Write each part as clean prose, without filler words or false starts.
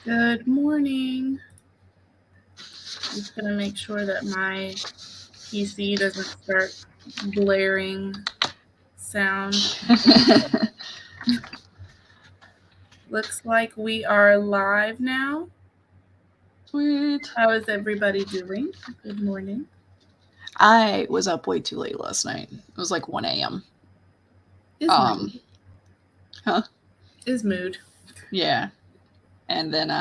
Good morning. I'm just going to make sure that my PC doesn't start blaring sound. Looks like we are live now. Sweet. How is everybody doing? Good morning. I was up way too late last night. It was like 1 a.m. Is Um, mood. huh? Is mood. Yeah. And then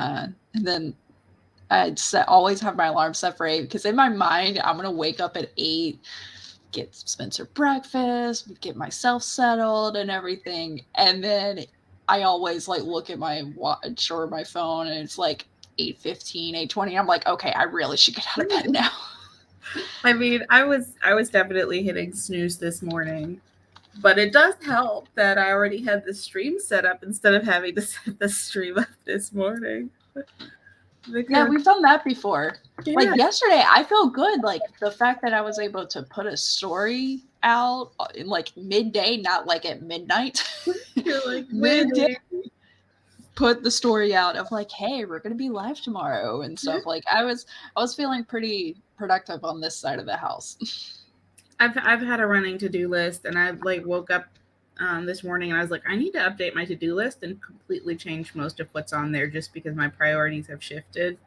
I'd always have my alarm set for 8 because in my mind I'm gonna wake up at 8, get Spencer breakfast, get myself settled and everything, and then I always like look at my watch or my phone and it's like 8:15, 8:20. I'm like, okay, I really should get out of bed now. I mean, I was definitely hitting snooze this morning. But it does help that I already had the stream set up instead of having to set the stream up this morning. Yeah, Because we've done that before. yeah, Like yesterday, I felt good. Like the fact that I was able to put a story out in like midday, not like at midnight. you're like Midday, winning. put the story out of like, hey, we're gonna be live tomorrow and stuff. Like I was feeling pretty productive on this side of the house. I've had a running to do list, and I like woke up this morning and I was like, I need to update my to do list and completely change most of what's on there just because my priorities have shifted.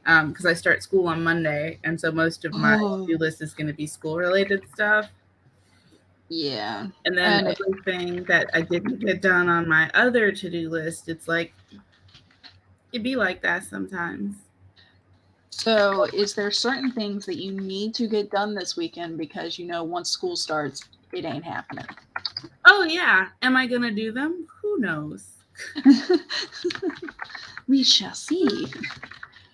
Because I start school on Monday, and so most of my to Oh do list is going to be school related stuff. yeah. And then And everything that I didn't get done on my other to do list, it's like it'd be like that sometimes. so is there certain things that you need to get done this weekend because once school starts, it ain't happening. Oh yeah, am I gonna do them? Who knows? We shall see.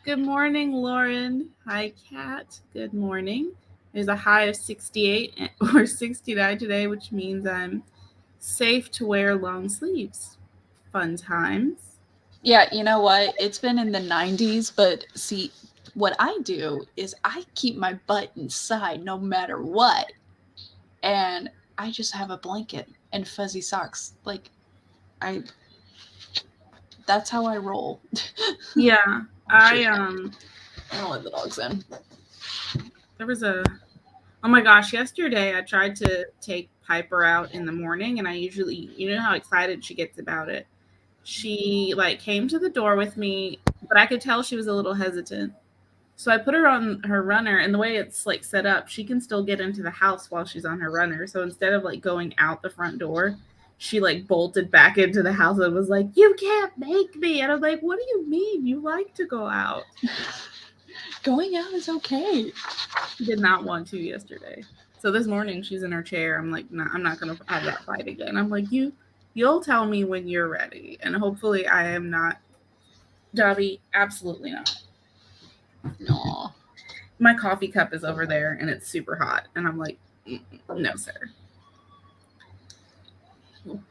Good morning, Lauren. Hi, Kat. Good morning. There's a high of 68 or 69 today, which means I'm safe to wear long sleeves. Fun times. Yeah, you know what? It's been in the 90s, but see, what I do is I keep my butt inside no matter what. And I just have a blanket and fuzzy socks. Like, I, that's how I roll. Yeah, Shit. I I'm gonna let the dogs in. there was a oh my gosh, yesterday I tried to take Piper out in the morning, and I usually, you know how excited she gets about it. She like came to the door with me, but I could tell she was a little hesitant. So I put her on her runner, and the way it's like set up, she can still get into the house while she's on her runner. So instead of like going out the front door, she like bolted back into the house and was like, "You can't make me." And I'm like, "What do you mean? You like to go out?" Going out is okay. She did not want to yesterday. So this morning she's in her chair. I'm like, "No, I'm not gonna have that fight again." I'm like, you'll tell me when you're ready, and hopefully I am not. Dobby, absolutely not. No. My coffee cup is over there and it's super hot, and I'm like, no, sir.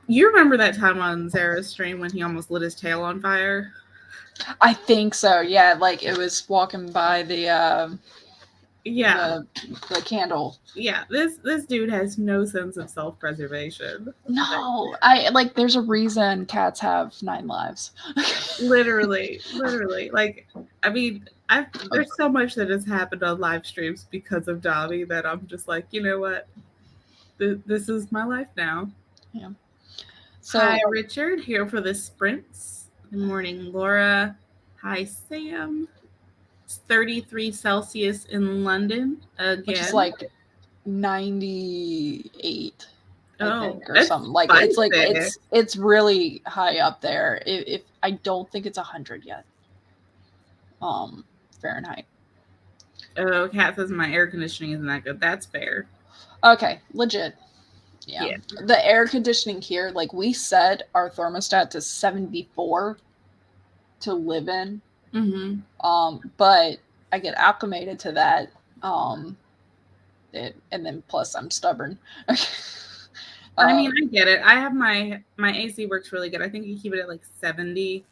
You remember that time on Sarah's stream when he almost lit his tail on fire? I think so. Yeah, like it was walking by Yeah, the the candle. yeah. This dude has no sense of self preservation. No, I like. There's a reason cats have 9 lives. Literally. Like, I mean, there's so much that has happened on live streams because of Dobby that I'm just like, you know what? This is my life now. Yeah. Hi, So Richard, here for the sprints. Good morning, Laura. Hi, Sam. It's 33 Celsius in London which is again. like 98, I Oh, think, or that's something. Like spicy. it's really high up there. If I don't think it's 100 yet. Um, Fahrenheit. Oh, Kat says my air conditioning isn't that good. That's fair. Okay, legit. Yeah. Yeah. The air conditioning here, like we set our thermostat to 74 to live in. Mm-hmm. But I get acclimated to that. Um, and then plus I'm stubborn. I mean, um, I get it. I have my AC works really good. I think you keep it at like 70,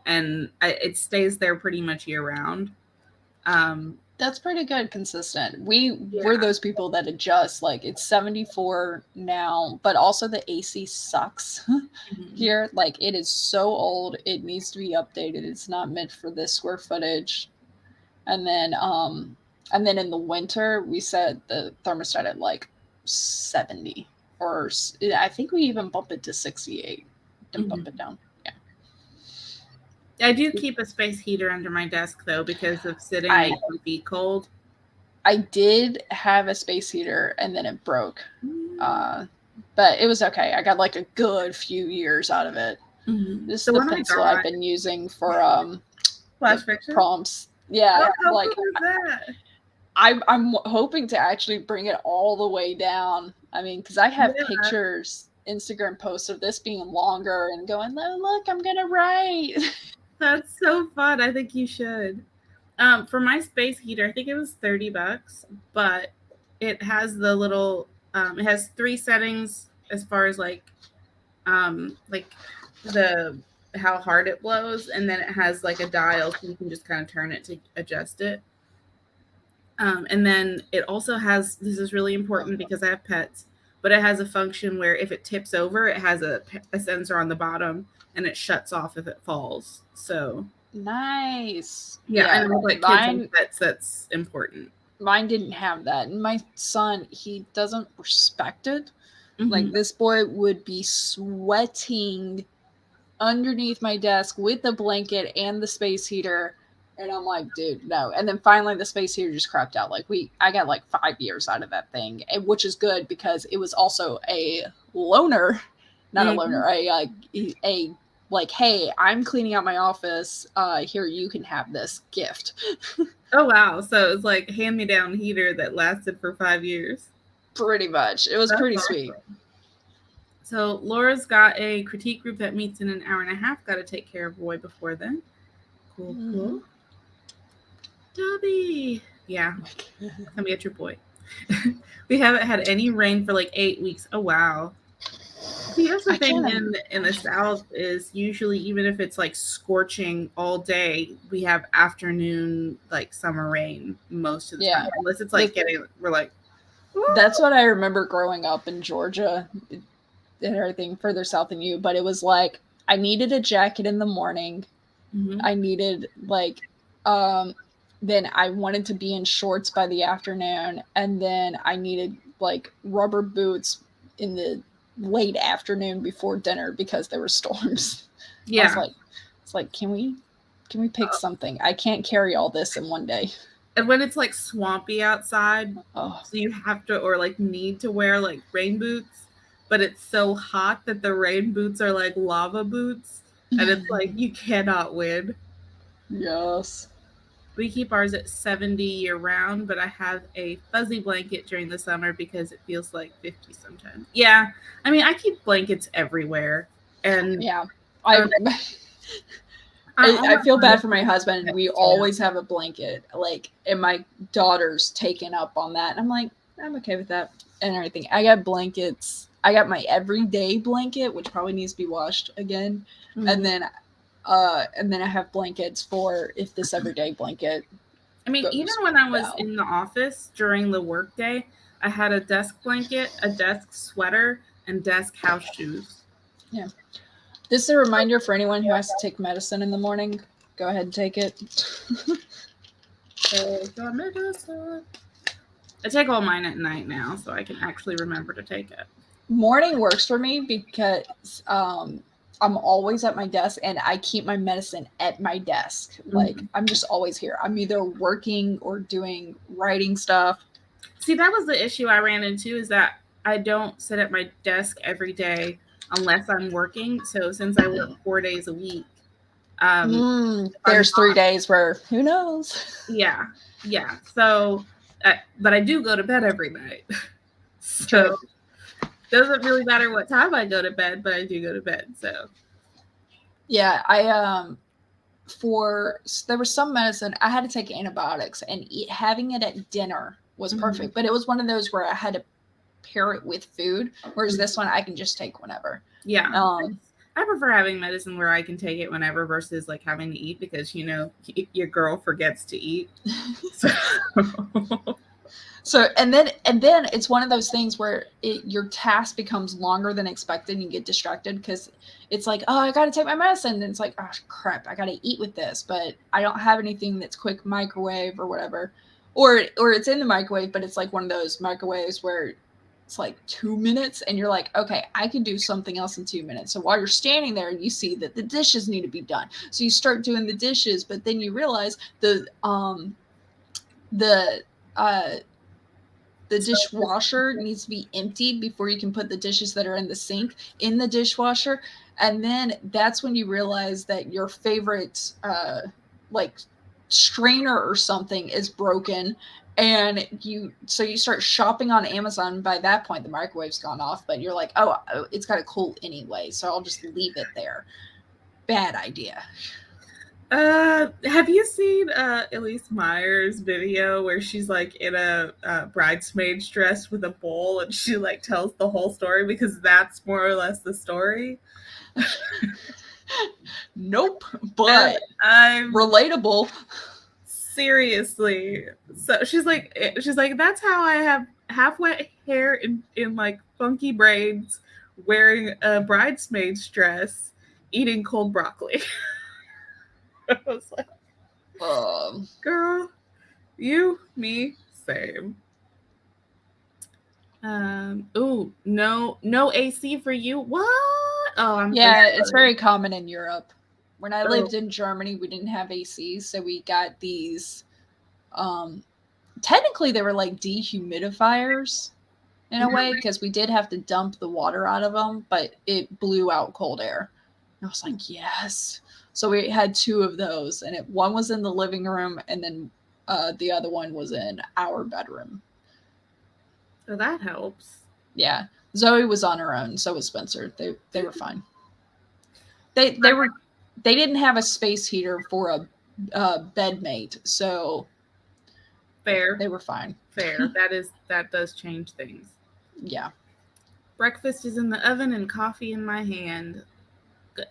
and it stays there pretty much year round. That's pretty good, consistent. We're Yeah. those people that adjust. Like it's 74 now, but also the AC sucks Mhm. here. Like it is so old, it needs to be updated. It's not meant for this square footage. And then in the winter we set the thermostat at like 70, or I think we even bump it to 68. Didn't bump Mhm. it down. Yeah. I do keep a space heater under my desk though because of sitting I makes my feet cold. I did have a space heater and then it broke. Mm-hmm. Uh, but it was okay. I got like a good few years out of it. This is The the one I pencil I've got, been using for Flash the Fiction. prompts. Yeah, Oh, how cool like is that? I'm hoping to actually bring it all the way down. I mean, because I have Yeah, pictures, Instagram posts of this being longer and going, "Oh, look, I'm gonna write." that's so fun. I think you should. For my space heater, I think it was $30, but it has the little. It has three settings as far as like the how hard it blows, and then it has like a dial so you can just kind of turn it to adjust it. And then it also has, this is really important because I have pets, but it has a function where if it tips over, it has a sensor on the bottom and it shuts off if it falls. So Nice. yeah, Yeah, and with like kids and mine pets, that's important. mine didn't have that. And my son, he doesn't respect it. Hmm. Like this boy would be sweating underneath my desk with the blanket and the space heater. And I'm like, dude, no. And then finally the space heater just crapped out. Like I got like 5 years out of that thing, which is good because it was also a loaner, not a Hmm. loaner, a like, hey, I'm cleaning out my office. Here, you can have this gift. Oh wow! So it's like hand me down heater that lasted for 5 years. Pretty much. It was That's pretty sweet. awesome. So Laura's got a critique group that meets in an hour and a half. Got to take care of Roy before then. Cool, Mm-hmm. cool. Dobby. Yeah, come get your boy. We haven't had any rain for like 8 weeks. Oh wow. See, that's the I thing can't in the imagine. South is usually even if it's like scorching all day, we have afternoon like summer rain most of the time. Yeah. Unless it's like The, getting, we're like, woo. that's what I remember growing up in Georgia and everything further south than you. But it was like I needed a jacket in the morning. Mhm. I needed like um then I wanted to be in shorts by the afternoon, and then I needed like rubber boots in the late afternoon before dinner because there were storms. I was Yeah. like, it's like, can we pick something? I can't carry all this in one day. And when it's like swampy outside, Oh, so you have to or like need to wear like rain boots, but it's so hot that the rain boots are like lava boots, and it's like you cannot win. yes. We keep ours at 70 year round, but I have a fuzzy blanket during the summer because it feels like 50 sometimes. Yeah. I mean, I keep blankets everywhere. And Yeah. I, I all I my feel bad friends for my husband. We pets too. always have a blanket, like, and my daughter's taken up on that. And I'm like, I'm okay with that and everything. I got blankets. I got my everyday blanket, which probably needs to be washed again, and Mhm. then I have blankets for if this everyday blanket I mean, even goes when I was down. in the office during the workday, I had a desk blanket, a desk sweater, and desk house shoes. Yeah. This is a reminder for anyone who has to take medicine in the morning. Go ahead and take it. I take all mine at night now, so I can actually remember to take it. Morning works for me because I'm always at my desk and I keep my medicine at my desk. Like Mhm. I'm just always here. I'm either working or doing writing stuff. See, that was the issue I ran into is that I don't sit at my desk every day unless I'm working. So since I work 4 days a week, if I'm There's not, 3 days where who knows. yeah, yeah. So, but I do go to bed every night. So True. doesn't really matter what time I go to bed, but I do go to bed. So Yeah, I for there was some medicine I had to take antibiotics, and having it at dinner was mhm, perfect. But it was one of those where I had to pair it with food, whereas mhm. this one I can just take whenever. Yeah, Um, I prefer having medicine where I can take it whenever versus like having to eat because your girl forgets to eat. So So and then it's one of those things where your task becomes longer than expected and you get distracted because it's like, oh, I gotta take my medicine, and it's like, oh crap, I gotta eat with this, but I don't have anything that's quick microwave or whatever, or it's in the microwave, but it's like one of those microwaves where it's like 2 minutes and you're like, okay, I can do something else in 2 minutes. So while you're standing there, you see that the dishes need to be done, so you start doing the dishes, but then you realize the dishwasher needs to be emptied before you can put the dishes that are in the sink in the dishwasher. And then that's when you realize that your favorite like strainer or something is broken. And you start shopping on Amazon. By that point, the microwave's gone off, but you're like, oh, it's got to cool anyway, so I'll just leave it there. Bad idea. Have you seen Elise Meyer's video where she's like in a bridesmaid's dress with a bowl and she like tells the whole story because that's more or less the story? Nope, but I'm relatable. Seriously. So she's like, that's how I have half wet hair in like funky braids, wearing a bridesmaid's dress, eating cold broccoli. I was like, girl, you, me, same. No AC for you. What? Oh, it's very common in Europe. When I lived in Germany, we didn't have AC, so we got these. Technically, they were like dehumidifiers in a way because we did have to dump the water out of them, but it blew out cold air. And I was like, yes. So we had 2 of those, and one was in the living room, and then the other one was in our bedroom. So that helps. Yeah, Zoe was on her own, so was Spencer. They were fine. They didn't have a space heater for a bedmate, so fair. They were fine. Fair. That does change things. Yeah. Breakfast is in the oven and coffee in my hand.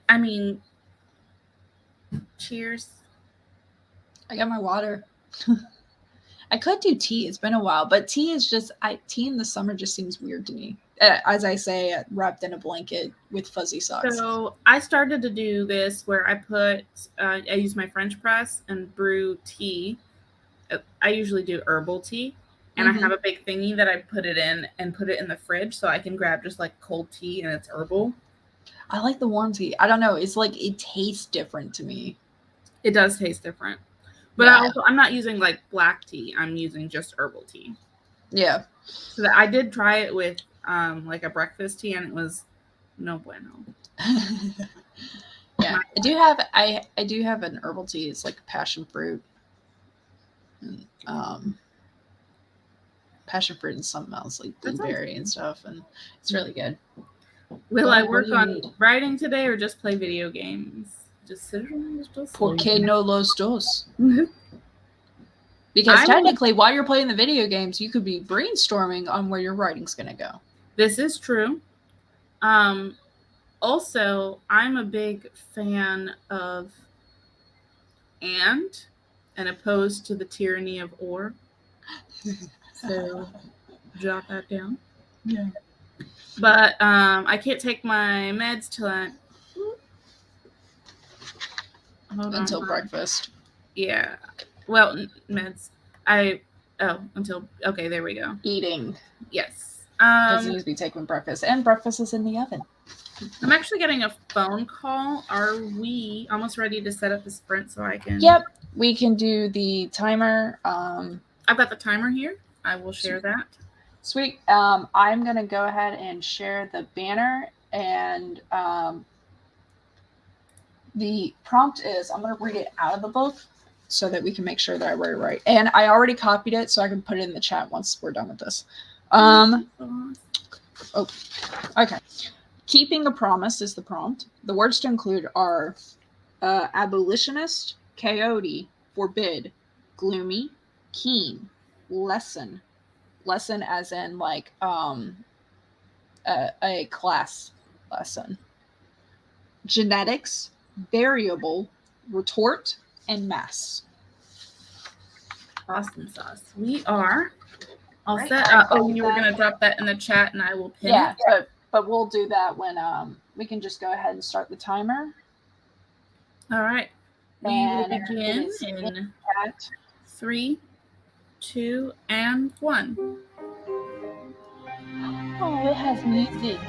I mean, cheers. I got my water. I could do tea. It's been a while, but tea is just tea in the summer just seems weird to me. As I say, wrapped in a blanket with fuzzy socks. So I started to do this where I use my French press and brew tea. I usually do herbal tea, and I have a big thingy that I put it in and put it in the fridge so I can grab just like cold tea and it's herbal. I like the warm tea. I don't know. It's like it tastes different to me. It does taste different. But I'm not using like black tea. I'm using just herbal tea. Yeah. So that I did try it with like a breakfast tea and it was no bueno. Yeah. I do have an herbal tea. It's like passion fruit. And, passion fruit and something else like blueberry and stuff, and it's really good. Will I work on writing today or just play video games? ¿Por qué no los dos? Because technically, while you're playing the video games, you could be brainstorming on where your writing's going to go. This is true. Also, I'm a big fan of and opposed to the tyranny of or. So, jot that down. Yeah. But I can't take my meds till until breakfast. Yeah. Well, meds. Okay, there we go. Eating. Yes. Doesn't need to be taken with breakfast, and breakfast is in the oven. I'm actually getting a phone call. Are we almost ready to set up the sprint so I can? Yep, we can do the timer. I've got the timer here. I will share that. Sweet. I'm going to go ahead and share the banner, and the prompt is, I'm going to read it out of the book so that we can make sure that I wrote it right. And I already copied it, so I can put it in the chat once we're done with this. Okay. Keeping a promise is the prompt. The words to include are abolitionist, coyote, forbid, gloomy, keen, lesson as in like a class lesson, genetics, variable, retort, and mass. Awesome sauce. We are all Right. set. Oh, you were gonna drop that in the chat, and I will pin it. Yeah, but we'll do that when we can just go ahead and start the timer. All right. We will begin in 3, 2, and 1. Oh, it has music.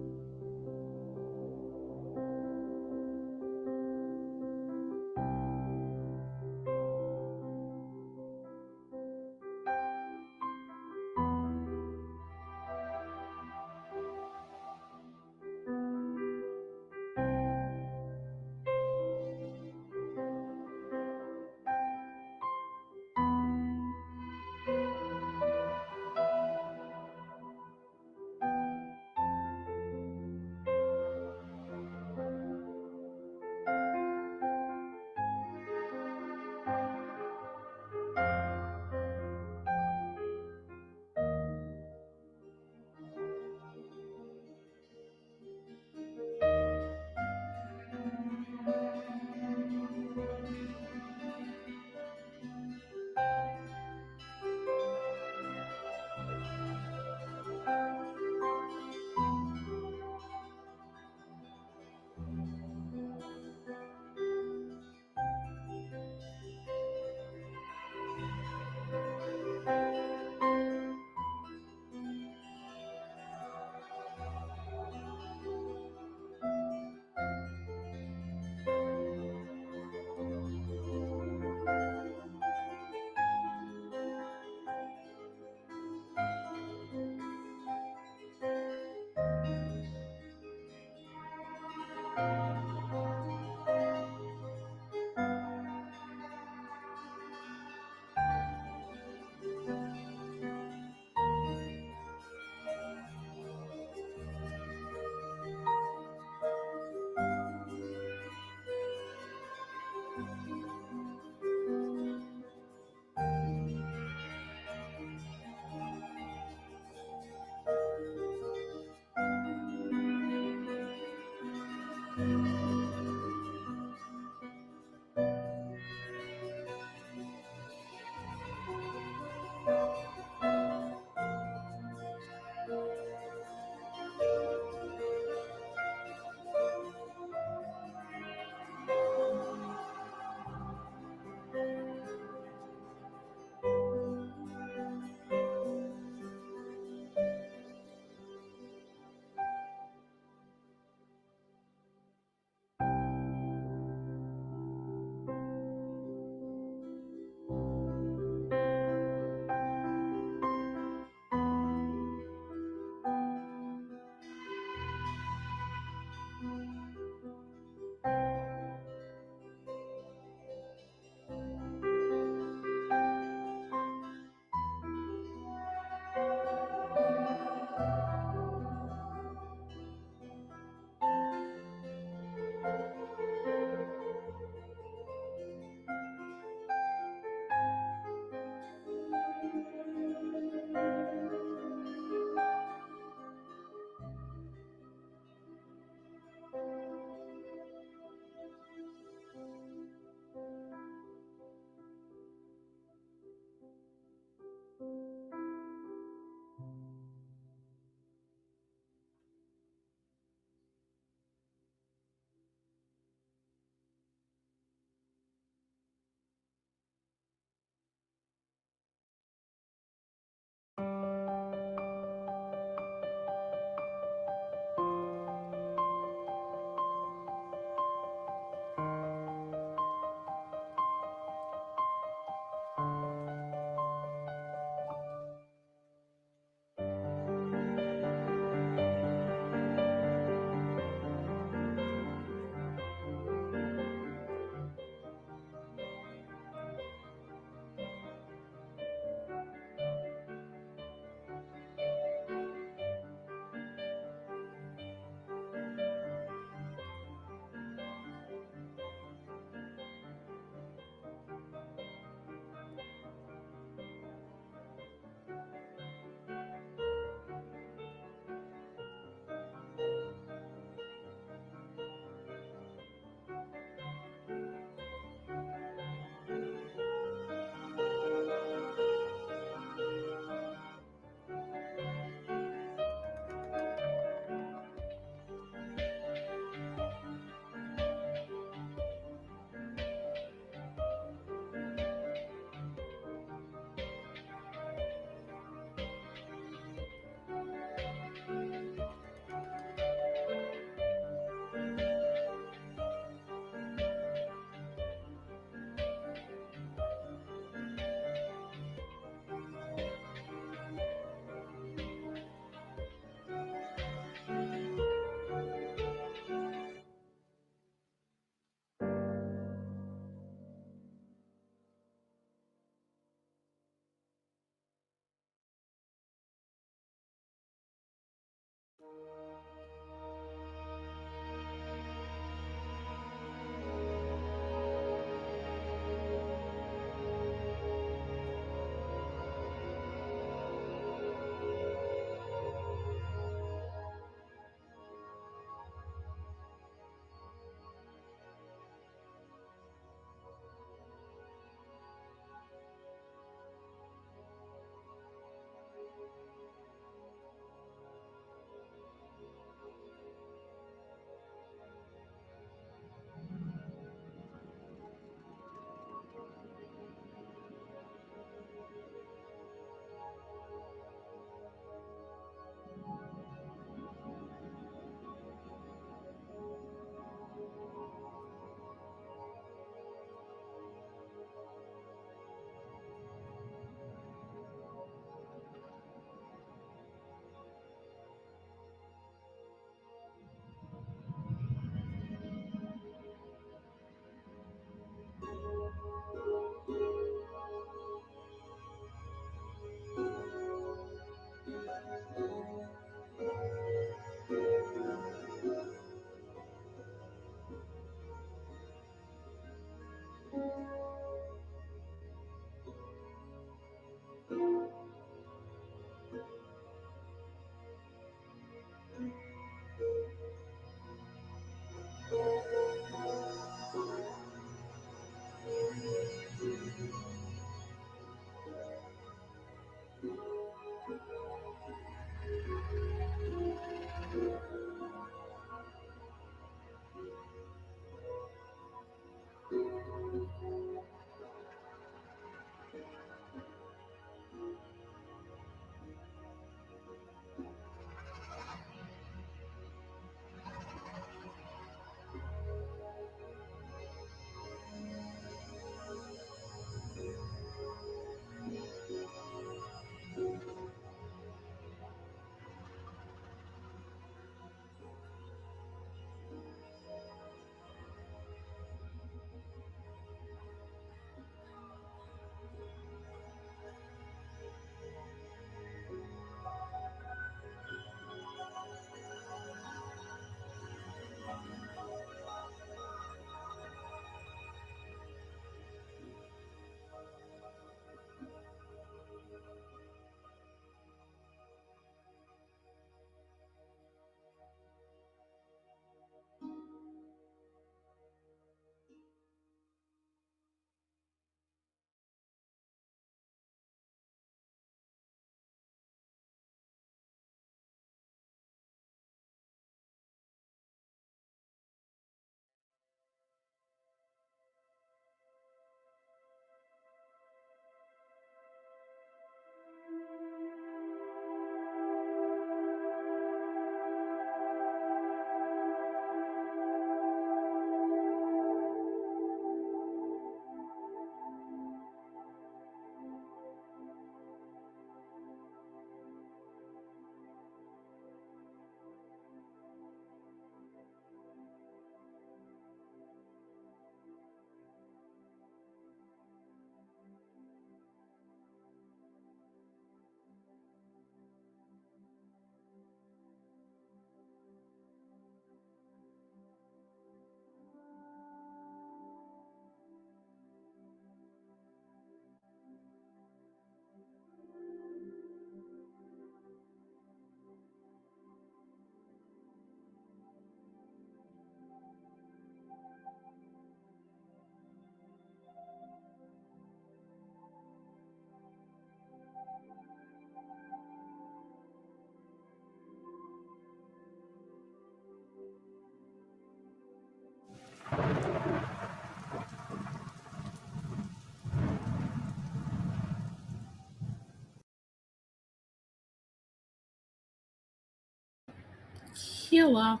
Tequila.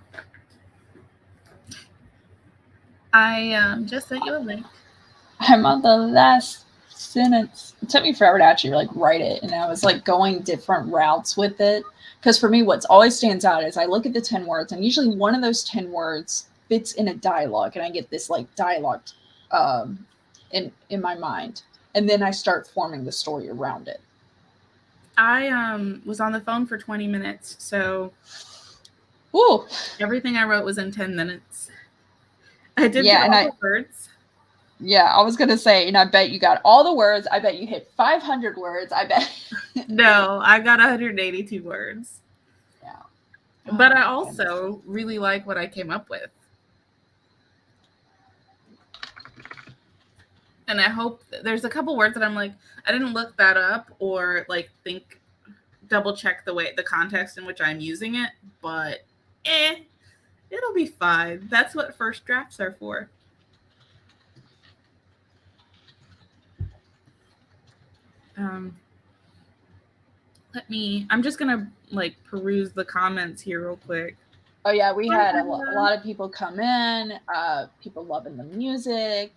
I just sent you a link. I'm on the last sentence. It took me forever to actually like write it, and I was like going different routes with it. Because for me, what's always stands out is I look at the 10 words, and usually one of those 10 words fits in a dialogue, and I get this like dialogue in my mind, and then I start forming the story around it. I was on the phone for 20 minutes, so Ooh. Everything I wrote was in 10 minutes. I did Yeah, get and all the words. Yeah, I was gonna say, and I bet you got all the words. I bet you hit 500 words. I bet. No, I got 182 words. Yeah. But I also really like what I came up with. And I hope there's a couple words that I'm like, I didn't look that up or like double check the context in which I'm using it, but it'll be fine. That's what first drafts are for. I'm just gonna like peruse the comments here real quick. Oh yeah, we had a lot of people come in, people loving the music.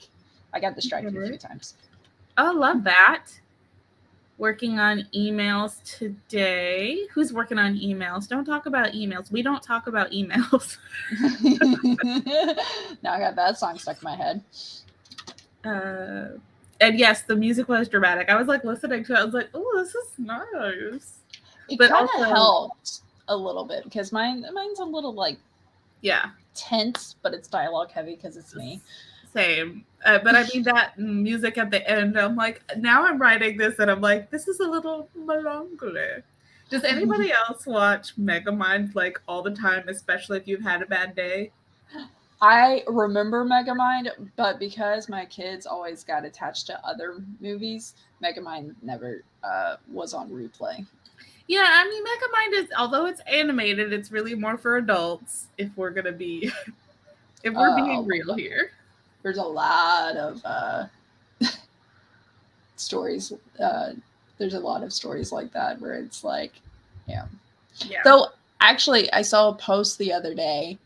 I got distracted a few times. Oh, love that. Working on emails today. Who's working on emails? Don't talk about emails. We don't talk about emails. Now I got that song stuck in my head. And yes, the music was dramatic. I was like listening to it. I was like, oh, this is nice. It kind of helped a little bit because mine's a little like tense, but it's dialogue heavy because it's me. Same. But I mean that music at the end, I'm like, now I'm writing this and I'm like, this is a little melancholy. Does anybody else watch Megamind like all the time, especially if you've had a bad day? I remember Megamind, but because my kids always got attached to other movies, Megamind never was on replay. Yeah, I mean, Megamind is, although it's animated, it's really more for adults. If we're gonna be, if we're being real here, there's a lot of stories. There's a lot of stories like that where it's like, yeah. Though actually, I saw a post the other day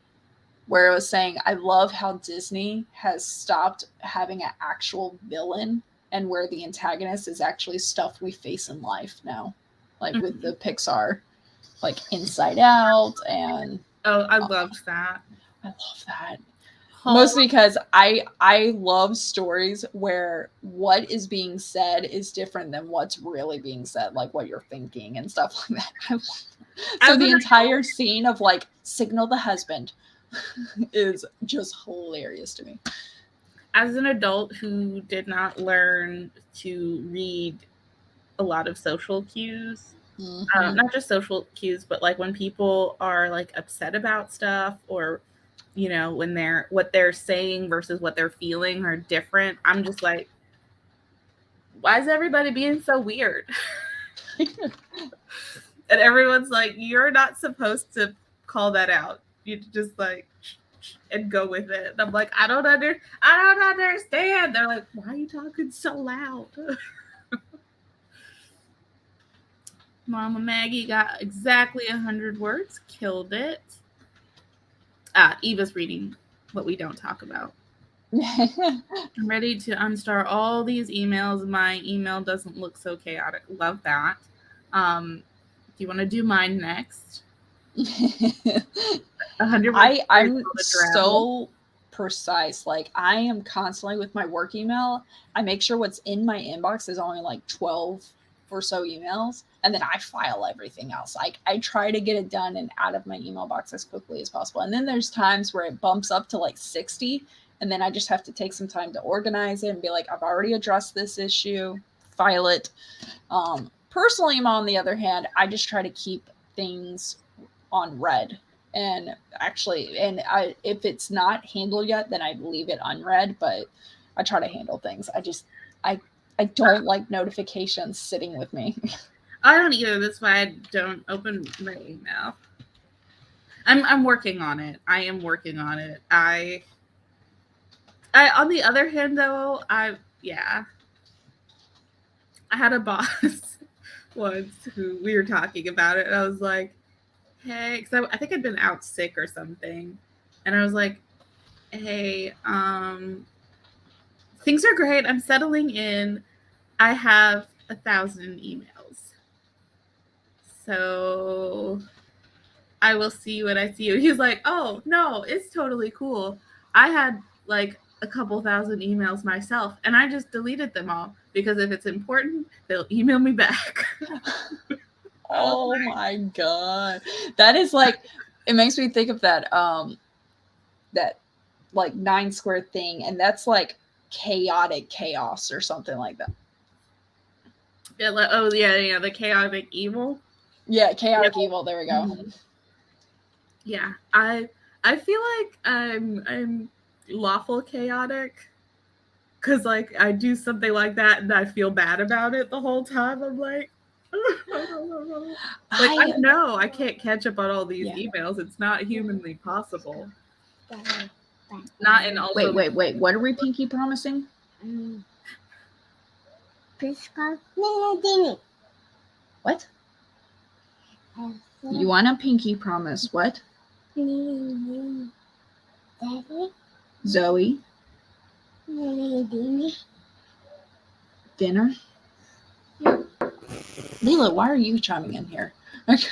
where it was saying, I love how Disney has stopped having an actual villain and where the antagonist is actually stuff we face in life now. Like with the Pixar, like Inside Out and... Oh, I loved that. I love that. Mostly because I love stories where what is being said is different than what's really being said, like what you're thinking and stuff like that. So the entire scene of like signal the husband is just hilarious to me. As an adult who did not learn to read a lot of social cues, not just social cues, but like when people are like upset about stuff or, you know, when what they're saying versus what they're feeling are different, I'm just like, why is everybody being so weird? And everyone's like, you're not supposed to call that out. You just like and go with it. And I'm like, I don't understand. They're like, why are you talking so loud? Mama Maggie got exactly 100 words. Killed it. Eva's reading what we don't talk about. I'm ready to unstar all these emails. My email doesn't look so chaotic. Love that. Do you want to do mine next? 100 I'm so precise. Like I am constantly with my work email. I make sure what's in my inbox is only like 12 or so emails, and then I file everything else. Like I try to get it done and out of my email box as quickly as possible. And then there's times where it bumps up to like 60, and then I just have to take some time to organize it and be like, I've already addressed this issue, file it. Personal email, on the other hand, I just try to keep things on read. And actually, if it's not handled yet, then I leave it unread, but I try to handle things. I don't like notifications sitting with me. I don't either. That's why I don't open my email. I'm working on it. I am working on it. I on the other hand though, I had a boss once who we were talking about it, and I was like, hey, because I think I'd been out sick or something, and I was like, hey, things are great. I'm settling in. I have 1,000 emails. So I will see you when I see you. He's like, oh, no, it's totally cool. I had like a couple thousand emails myself, and I just deleted them all because if it's important, they'll email me back. Oh my God. That is like, it makes me think of that, that like 9 square thing. And that's like chaotic chaos or something like that. Yeah, like, oh, yeah, the chaotic evil. Yeah, chaotic evil. There we go. Mm-hmm. Yeah, I feel like I'm lawful chaotic because like I do something like that and I feel bad about it the whole time. I'm like, I know I can't catch up on all these emails. It's not humanly possible. Not in also. Wait. What are we pinky promising? What? You want a pinky promise? What? Zoe? Dinner? Leela, why are you chiming in here? Okay.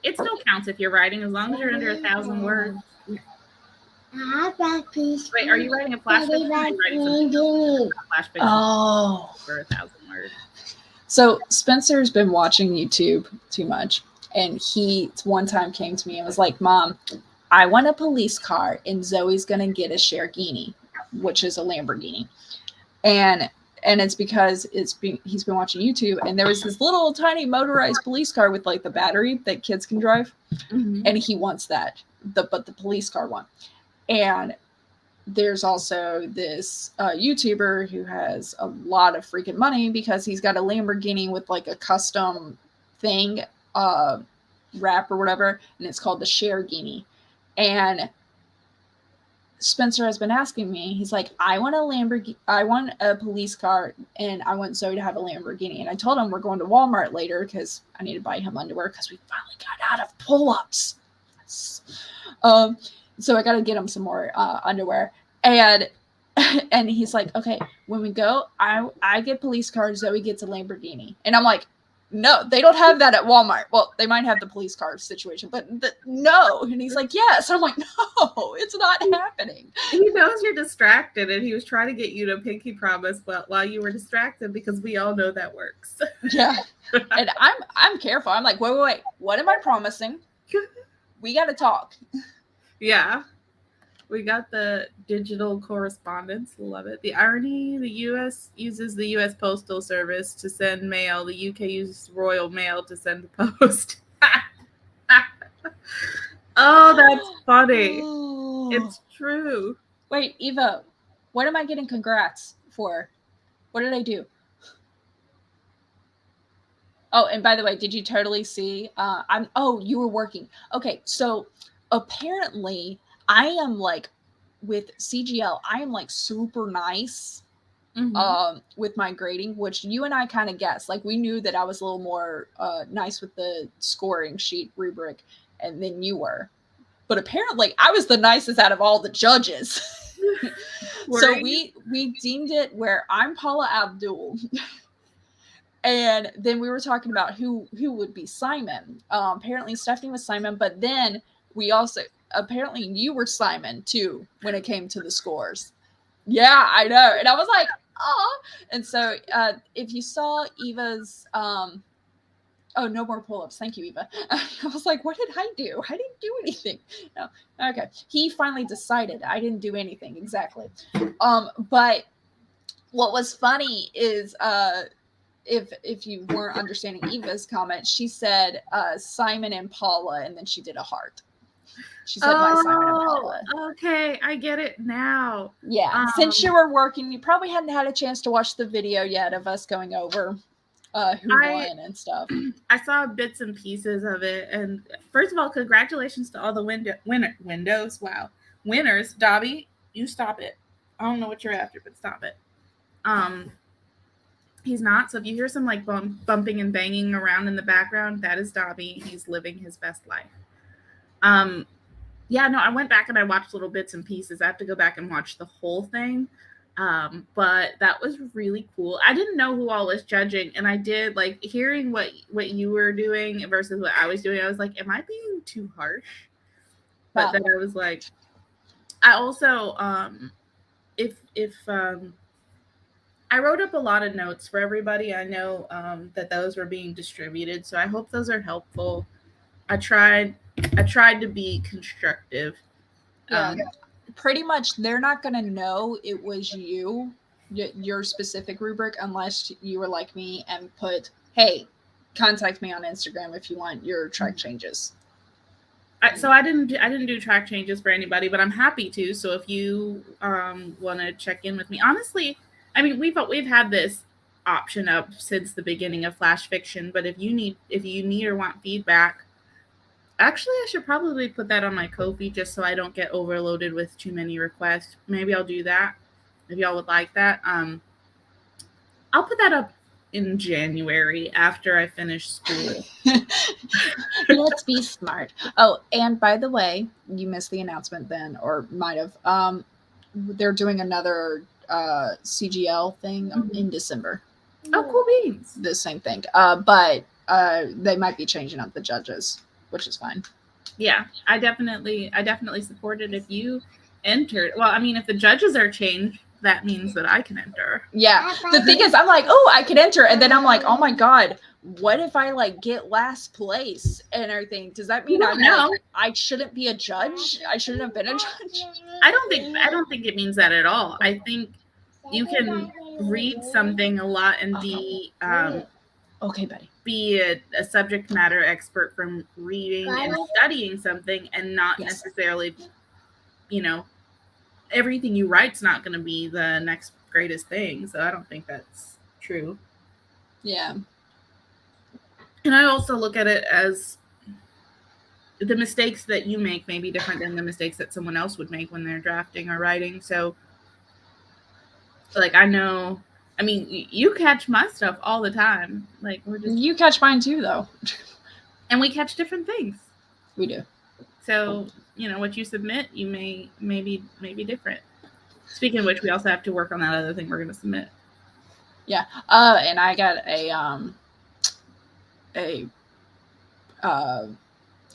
It still counts if you're writing as long as you're under 1,000 words. Wait, are you writing a flash fiction? Or are you writing flash fiction for 1,000 words? So Spencer's been watching YouTube too much, and he one time came to me and was like, "Mom, I want a police car, and Zoe's gonna get a Lamborghini, which is a Lamborghini," and it's because he's been watching YouTube, and there was this little tiny motorized police car with like the battery that kids can drive, and he wants that, but the police car one. And there's also this YouTuber who has a lot of freaking money because he's got a Lamborghini with like a custom thing, wrap or whatever, and it's called the Lamborghini. And Spencer has been asking me, he's like, I want a police car, and I want Zoe to have a Lamborghini. And I told him we're going to Walmart later because I need to buy him underwear because we finally got out of pull-ups. So I got to get him some more underwear. And he's like, okay, when we go, I get police car, Zoe gets a Lamborghini. And I'm like, no, they don't have that at Walmart. Well, they might have the police car situation, but no. And he's like, yes. I'm like, no, it's not happening. He knows you're distracted, and he was trying to get you to pinky promise while you were distracted because we all know that works. Yeah. And I'm careful. I'm like, wait. What am I promising? We got to talk. Yeah. We got the digital correspondence. Love it. The irony, the U.S. uses the U.S. Postal Service to send mail. The U.K. uses Royal Mail to send the post. Oh, that's funny. Oh. It's true. Wait, Eva, what am I getting congrats for? What did I do? Oh, and by the way, did you totally see? You were working. Okay, so apparently I am like, with CGL, I am like super nice with my grading, which you and I kind of guessed. Like we knew that I was a little more nice with the scoring sheet rubric than you were. But apparently I was the nicest out of all the judges. So we deemed it where I'm Paula Abdul. And then we were talking about who would be Simon. Apparently Stephanie was Simon, but then we also... apparently you were Simon too when it came to the scores. Yeah, I know. And I was like, oh. And so if you saw Eva's no more pull-ups. Thank you, Eva. I was like, what did I do? I didn't do anything. No. Okay. He finally decided I didn't do anything. Exactly. But what was funny is if you weren't understanding Eva's comment, she said Simon and Paula, and then she did a heart. She said my Simon and Paula. Okay, I get it now. Yeah, since you were working, you probably hadn't had a chance to watch the video yet of us going over who won and stuff. I saw bits and pieces of it, and first of all, congratulations to all the windows. Wow, winners. Dobby, you stop it. I don't know what you're after, but stop it. He's not. So if you hear some like bumping and banging around in the background, that is Dobby. He's living his best life. Yeah, no, I went back and I watched little bits and pieces. I have to go back and watch the whole thing. But that was really cool. I didn't know who all was judging, and I did like hearing what you were doing versus what I was doing. I was like, am I being too harsh? But then I was like, I also if I wrote up a lot of notes for everybody. I know that those were being distributed, so I hope those are helpful. I tried to be constructive. Yeah, pretty much they're not going to know it was you, your specific rubric, unless you were like me and put, hey, contact me on Instagram if you want your track changes. So I didn't do track changes for anybody, but I'm happy to. So if you want to check in with me, honestly, I mean we've had this option up since the beginning of Flash Fiction. But if you need or want feedback, actually I should probably put that on my Ko-fi just so I don't get overloaded with too many requests. Maybe I'll do that if y'all would like that. I'll put that up in January after I finish school. Let's be smart. Oh, and by the way, you missed the announcement then, or might have. They're doing another CGL thing in December. Oh, cool beans. The same thing. But they might be changing up the judges, which is fine. Yeah, I definitely support it if you entered. Well, I mean, if the judges are changed, that means that I can enter. Yeah. The thing is, I'm like, oh, I can enter. And then I'm like, oh my God, what if I like get last place and everything? Does that mean I shouldn't be a judge? I shouldn't have been a judge? I don't think it means that at all. I think you can read something a lot and be okay, buddy. Be a subject matter expert from reading and studying something and not necessarily, everything you write's not going to be the next greatest thing. So I don't think that's true. Yeah. And I also look at it as the mistakes that you make may be different than the mistakes that someone else would make when they're drafting or writing. So like, I know, I mean, you catch my stuff all the time. Like you catch mine too, though. And we catch different things. We do. So, what you submit, you may be different. Speaking of which, we also have to work on that other thing we're going to submit. Yeah. And I got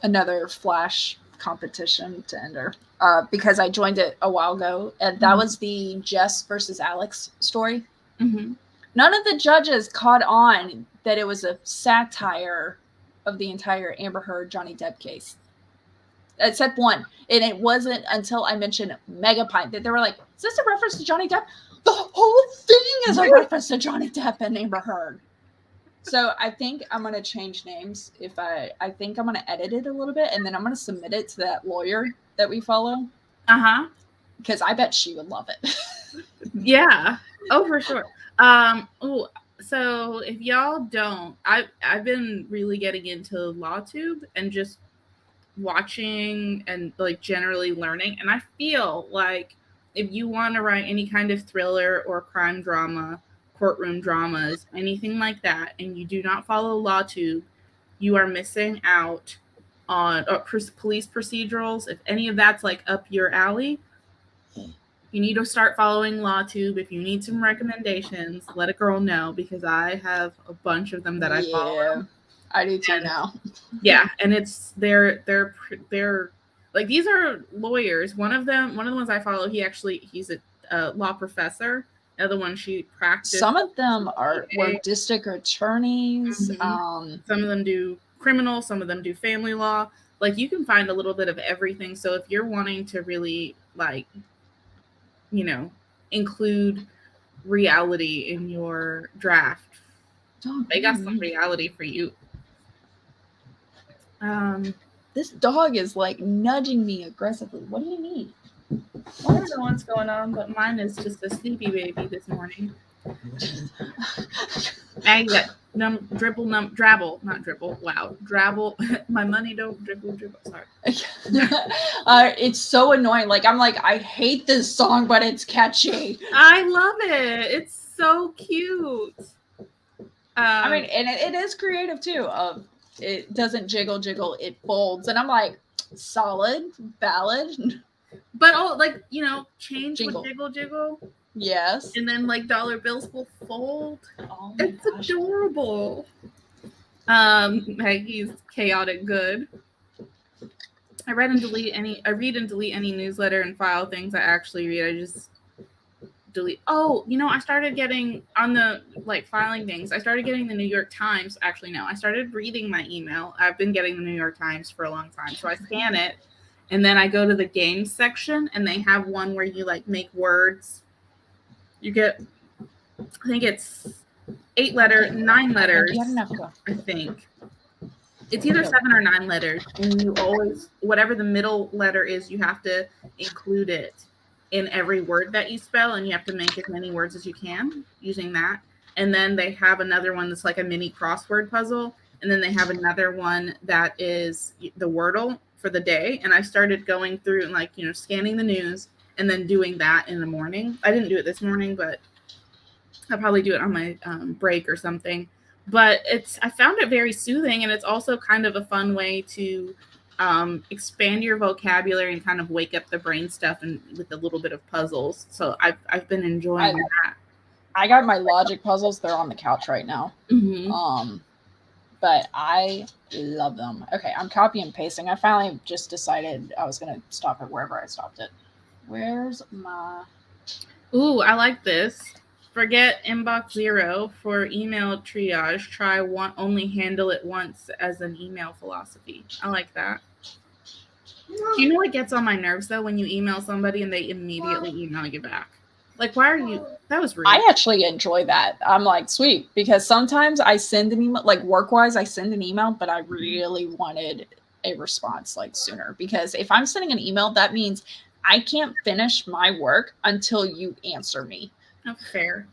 another Flash competition to enter because I joined it a while ago, and that was the Jess versus Alex story. Mm-hmm. None of the judges caught on that it was a satire of the entire Amber Heard Johnny Depp case, except one. And it wasn't until I mentioned Megapint that they were like, is this a reference to Johnny Depp? The whole thing is a reference to Johnny Depp and Amber Heard. So I think I'm going to change names. I think I'm going to edit it a little bit, and then I'm going to submit it to that lawyer that we follow. Uh-huh. Because I bet she would love it. Yeah. Oh, for sure. So if y'all don't, I've been really getting into LawTube and just watching and like generally learning. And I feel like if you want to write any kind of thriller or crime drama, courtroom dramas, anything like that, and you do not follow LawTube, you are missing out on police procedurals. If any of that's like up your alley, you need to start following LawTube. If you need some recommendations, let a girl know, because I have a bunch of them that I follow. I do too now. Yeah, and it's they're like, these are lawyers. One of the ones I follow, he's a law professor. The other one, she practiced. Some of them were district attorneys. Mm-hmm. Some of them do criminal. Some of them do family law. Like, you can find a little bit of everything. So if you're wanting to really like, include reality in your draft, they got some reality for you. This dog is like nudging me aggressively. What do you need? I don't know what's going on, but mine is just a sleepy baby this morning. Maggie, that drabble, not dribble. Wow, drabble. My money don't dribble. Sorry. It's so annoying. Like, I'm like, I hate this song, but it's catchy. I love it. It's so cute. I mean, and it is creative too. It doesn't jiggle, it folds, and I'm like, solid, valid. But like change Jingle. would jiggle. Yes. And then like dollar bills will fold. Oh my It's gosh. adorable. Maggie's chaotic good. I read and delete any newsletter and file things I actually read. I just delete. Oh, I started getting on the like filing things. I started getting the New York Times. Actually, no, I started reading my email. I've been getting the New York Times for a long time. So I scan it and then I go to the games section and they have one where you like make words. You get, I think it's 9 letters. I think. It's either 7 or 9 letters, and you always, whatever the middle letter is, you have to include it in every word that you spell, and you have to make as many words as you can using that. And then they have another one that's like a mini crossword puzzle, and then they have another one that is the Wordle for the day. And I started going through and like, scanning the news and then doing that in the morning. I didn't do it this morning, but I'll probably do it on my break or something. But I found it very soothing, and it's also kind of a fun way to expand your vocabulary and kind of wake up the brain stuff and with a little bit of puzzles. So I've been enjoying that. I got my logic puzzles. They're on the couch right now. Mm-hmm. But I love them. Okay, I'm copy and pasting. I finally just decided I was going to stop it wherever I stopped it. Where's my... Ooh, I like this. Forget inbox 0 for email triage. Try only handle it once as an email philosophy. I like that. Do you know what gets on my nerves though when you email somebody and they immediately email you back? Like, why are you? That was rude. I actually enjoy that. I'm like, sweet, because sometimes I send an email, like work-wise, I send an email, but I really wanted a response like sooner, because if I'm sending an email, that means I can't finish my work until you answer me. Oh, fair.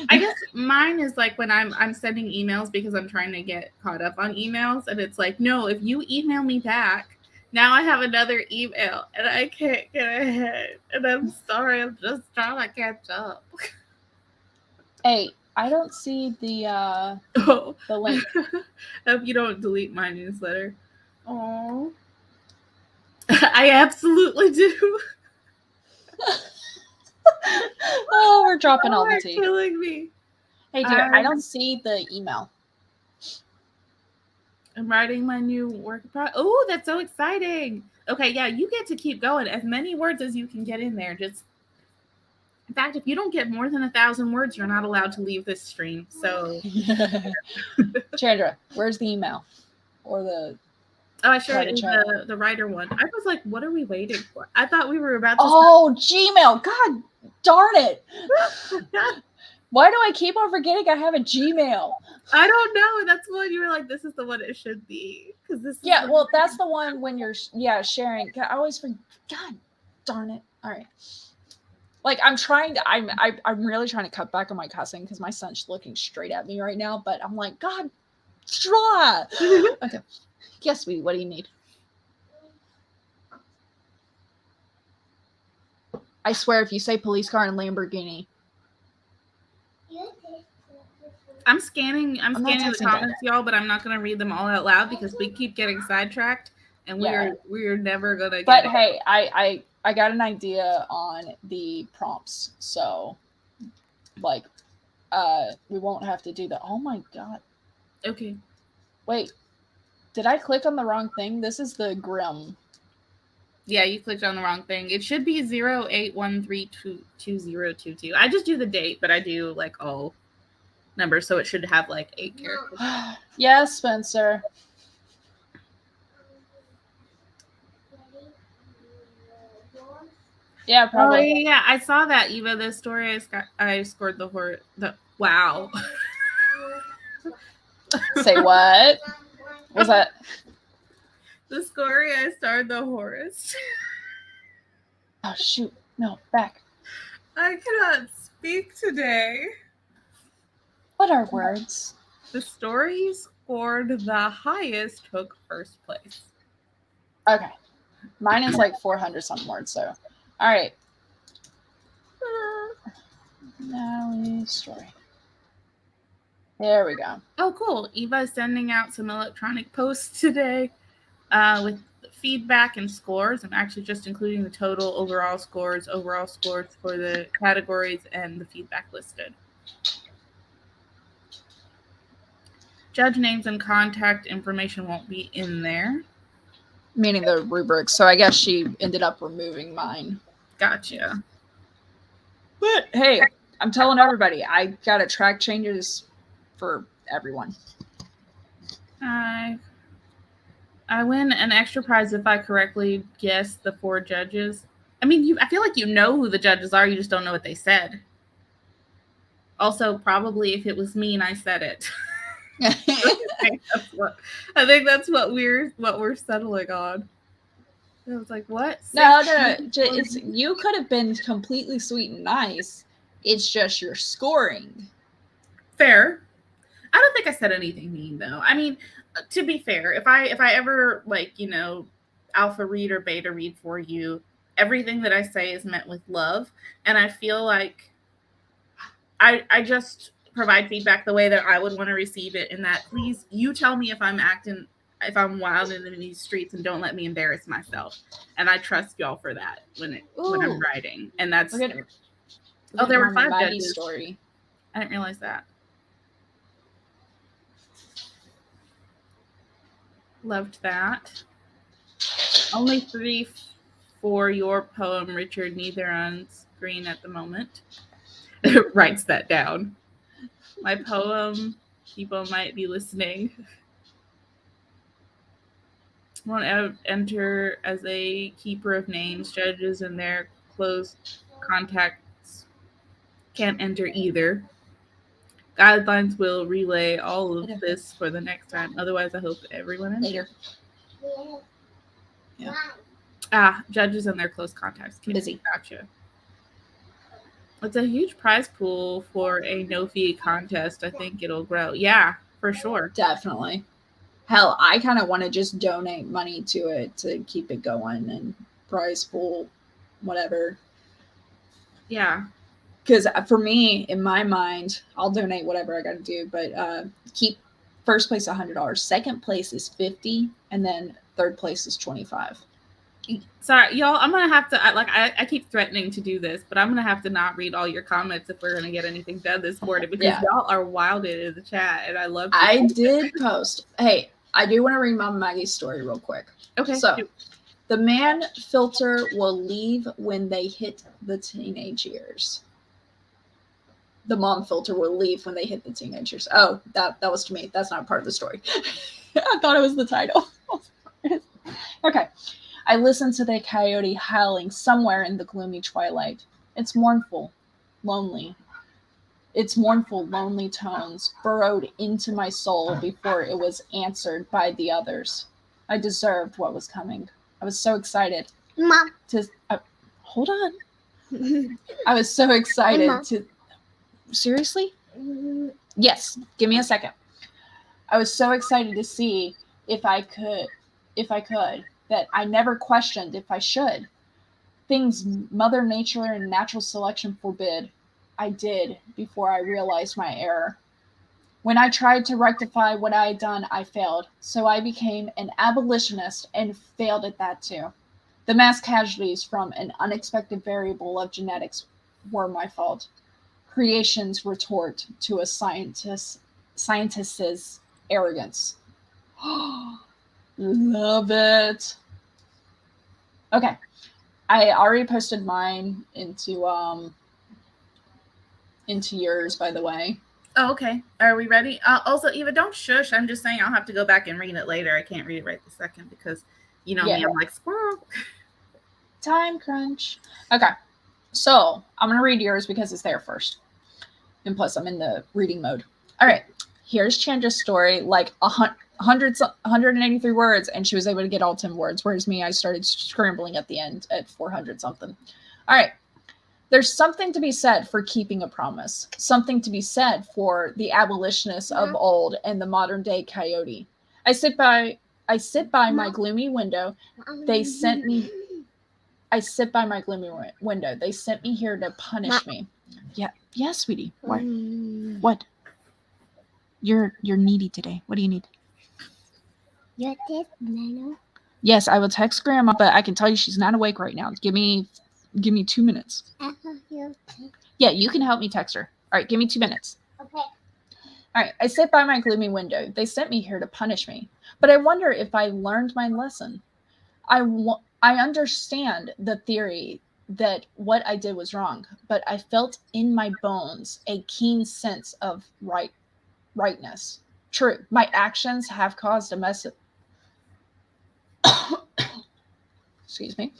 I guess mine is like when I'm sending emails because I'm trying to get caught up on emails, and it's like, no, if you email me back, now I have another email and I can't get ahead. And I'm sorry, I'm just trying to catch up. Hey, I don't see the link. I hope you don't delete my newsletter. Oh, I absolutely do. Oh, we're dropping all the tea. You're killing me. Hey, dear, I don't see the email. I'm writing my new work product. Oh, that's so exciting. Okay, yeah, you get to keep going. As many words as you can get in there. In fact, if you don't get more than 1,000 words, you're not allowed to leave this stream. So, Chandra, where's the email? Or the... Oh, I shared it in the writer one. I was like, what are we waiting for? I thought we were about to... Oh, Gmail. God darn it. Why do I keep on forgetting I have a Gmail? I don't know. That's when you were like, this is the one it should be. Yeah, well, that's the one when you're sharing. I always forget. God darn it. All right. Like, I'm really trying to cut back on my cussing because my son's looking straight at me right now. But I'm like, God, draw. Okay. Yes, sweetie, what do you need? I swear, if you say police car and Lamborghini. I'm scanning the comments, y'all, but I'm not going to read them all out loud because we keep getting sidetracked and we're never going to get... But hey, I got an idea on the prompts. So, like, we won't have to do that. Oh my God. Okay. Wait. Did I click on the wrong thing? This is the Grim. Yeah, you clicked on the wrong thing. It should be 08132022. I just do the date, but I do like all numbers, so it should have like 8 characters. Yes, Spencer. Yeah, probably. Oh, yeah, I saw that, Eva. The story I scored the horse. Wow. Say what? Was that? The story I starred the horse. Oh, shoot. No, back. I cannot speak today. What are words? The story scored the highest took first place. Okay. Mine is like 400 something words, so. All right. Natalie's story. There we go. Oh, cool. Eva is sending out some electronic posts today with feedback and scores. I'm actually just including the total overall scores for the categories and the feedback listed. Judge names and contact information won't be in there. Meaning the rubrics. So I guess she ended up removing mine. Gotcha. But hey, I'm telling everybody, I got to track changes for everyone. I win an extra prize if I correctly guess the 4 judges. I mean, I feel like you know who the judges are, you just don't know what they said. Also, probably if it was me and I said it. I think that's what we're settling on. I was like, what? No. You could have been completely sweet and nice. It's just your scoring. Fair. I don't think I said anything mean though. I mean, to be fair, if I ever alpha read or beta read for you, everything that I say is meant with love, and I feel like I just provide feedback the way that I would want to receive it, in that please, you tell me if I'm wild in these streets, and don't let me embarrass myself. And I trust y'all for that when I'm writing. And that's there were 5 judges. Story. I didn't realize that. Loved that. Only 3 for your poem, Richard. Neither on screen at the moment. Writes that down. My poem, people might be listening. Won't enter as a keeper of names. Judges and their close contacts can't enter either. Guidelines will relay all of this for the next time. Otherwise, I hope everyone enters. Yeah. Judges and their close contacts. Busy. Gotcha. It's a huge prize pool for a no-fee contest. I think it'll grow. Yeah, for sure. Definitely. Hell, I kind of want to just donate money to it to keep it going, and prize pool, whatever. Yeah. Because for me, in my mind, I'll donate whatever I got to do, but keep first place $100, second place is $50, and then third place is $25. Sorry, y'all. I'm gonna have to I keep threatening to do this, but I'm gonna have to not read all your comments if we're gonna get anything done this morning, because y'all are wilded in the chat, and I love. I did post. Hey, I do want to read Mama Maggie's story real quick. Okay. So, the man filter will leave when they hit the teenage years. The mom filter will leave when they hit the teenage years. Oh, that was to me. That's not part of the story. I thought it was the title. Okay. I listened to the coyote howling somewhere in the gloomy twilight. Its mournful, lonely tones burrowed into my soul before it was answered by the others. I deserved what was coming. I was so excited. Mom. Hold on. I was so excited to... Seriously? Yes. Give me a second. I was so excited to see if I could, that I never questioned if I should. Things Mother Nature and natural selection forbid, I did before I realized my error. When I tried to rectify what I had done, I failed. So I became an abolitionist and failed at that too. The mass casualties from an unexpected variable of genetics were my fault. Creation's retort to a scientist's arrogance. Love it. Okay. I already posted mine into yours, by the way. Oh, okay. Are we ready? Also, Eva, don't shush. I'm just saying I'll have to go back and read it later. I can't read it right this second because, me, I'm like, squirrel. Time crunch. Okay. So, I'm going to read yours because it's there first. And plus, I'm in the reading mode. All right. Here's Chandra's story, like 183 words, and she was able to get all 10 words, whereas me, I started scrambling at the end at 400 something. All right. There's something to be said for keeping a promise, something to be said for the abolitionists of old and the modern day coyote. I sit by my gloomy window. They sent me here to punish me. Yeah, sweetie. What? What? You're needy today. What do you need? Your test, Nano. Yes, I will text Grandma, but I can tell you she's not awake right now. Give me 2 minutes. Yeah, you can help me text her. All right, give me 2 minutes. Okay. All right, I sit by my gloomy window. They sent me here to punish me, but I wonder if I learned my lesson. I understand the theory that what I did was wrong, but I felt in my bones a keen sense of rightness. True, my actions have caused a mess. Excuse me.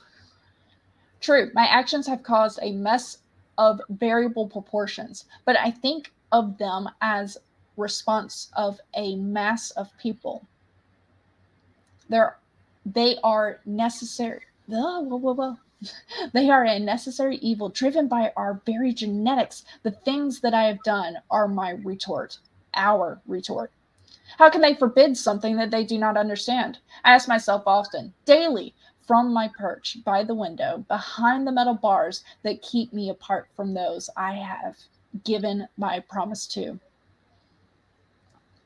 True, my actions have caused a mess of variable proportions, but I think of them as response of a mass of people. They are necessary. They are a necessary evil driven by our very genetics. The things that I have done are my retort, our retort. How can they forbid something that they do not understand? I ask myself often, daily, from my perch by the window, behind the metal bars that keep me apart from those I have given my promise to.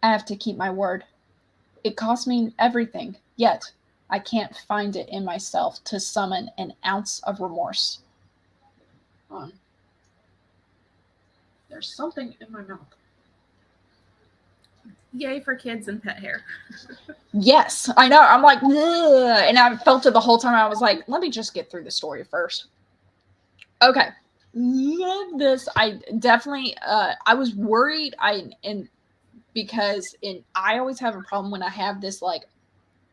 I have to keep my word. It costs me everything, yet I can't find it in myself to summon an ounce of remorse. There's something in my mouth. Yay for kids and pet hair. Yes, I know. I'm like, ugh, and I felt it the whole time. I was like, let me just get through the story first. Okay. Love this. I definitely I was worried because I always have a problem when I have this like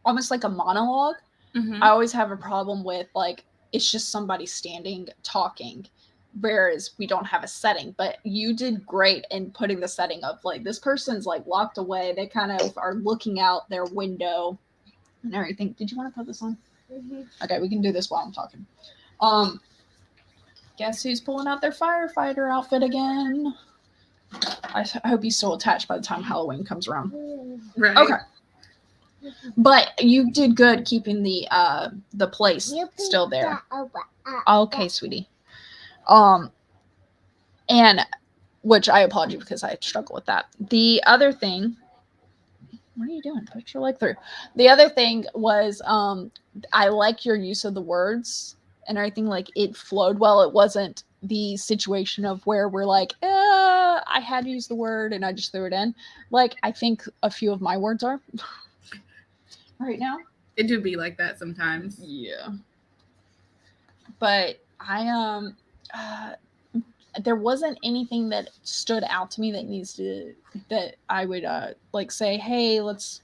almost like a monologue. Mm-hmm. I always have a problem with like it's just somebody standing talking, whereas we don't have a setting. But you did great in putting the setting of like this person's like locked away. They kind of are looking out their window and everything. Did you want to put this on? Mm-hmm. Okay, we can do this while I'm talking. Guess who's pulling out their firefighter outfit again? I hope he's still attached by the time Halloween comes around. Right. Okay. But you did good keeping the place still there. Okay, sweetie. And which I apologize because I struggle with that. The other thing, what are you doing? Put your leg through. The other thing was I like your use of the words and everything. Like it flowed well. It wasn't the situation of where we're like, I had to use the word and I just threw it in. Like I think a few of my words are right now. It do be like that sometimes. Yeah. But I there wasn't anything that stood out to me that I would like say, hey, let's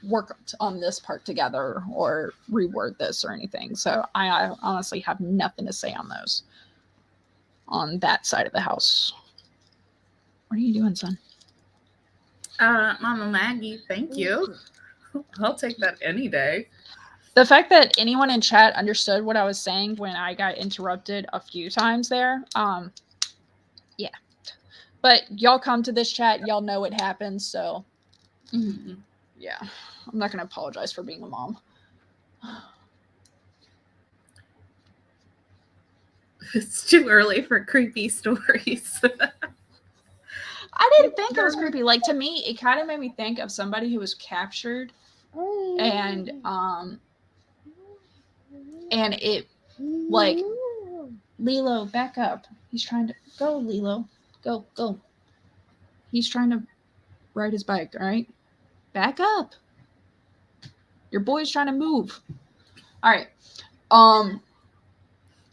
work on this part together or reword this or anything. So I honestly have nothing to say on those on that side of the house. What are you doing, son? Mama Maggie, thank you. I'll take that any day. The fact that anyone in chat understood what I was saying when I got interrupted a few times there, yeah. But y'all come to this chat, y'all know what happens, so yeah. I'm not going to apologize for being a mom. It's too early for creepy stories. I didn't think it was creepy. Like, to me, it kind of made me think of somebody who was captured and it, like, Lilo, back up. He's trying to, go, Lilo. Go. He's trying to ride his bike, all right? Back up. Your boy's trying to move. All right.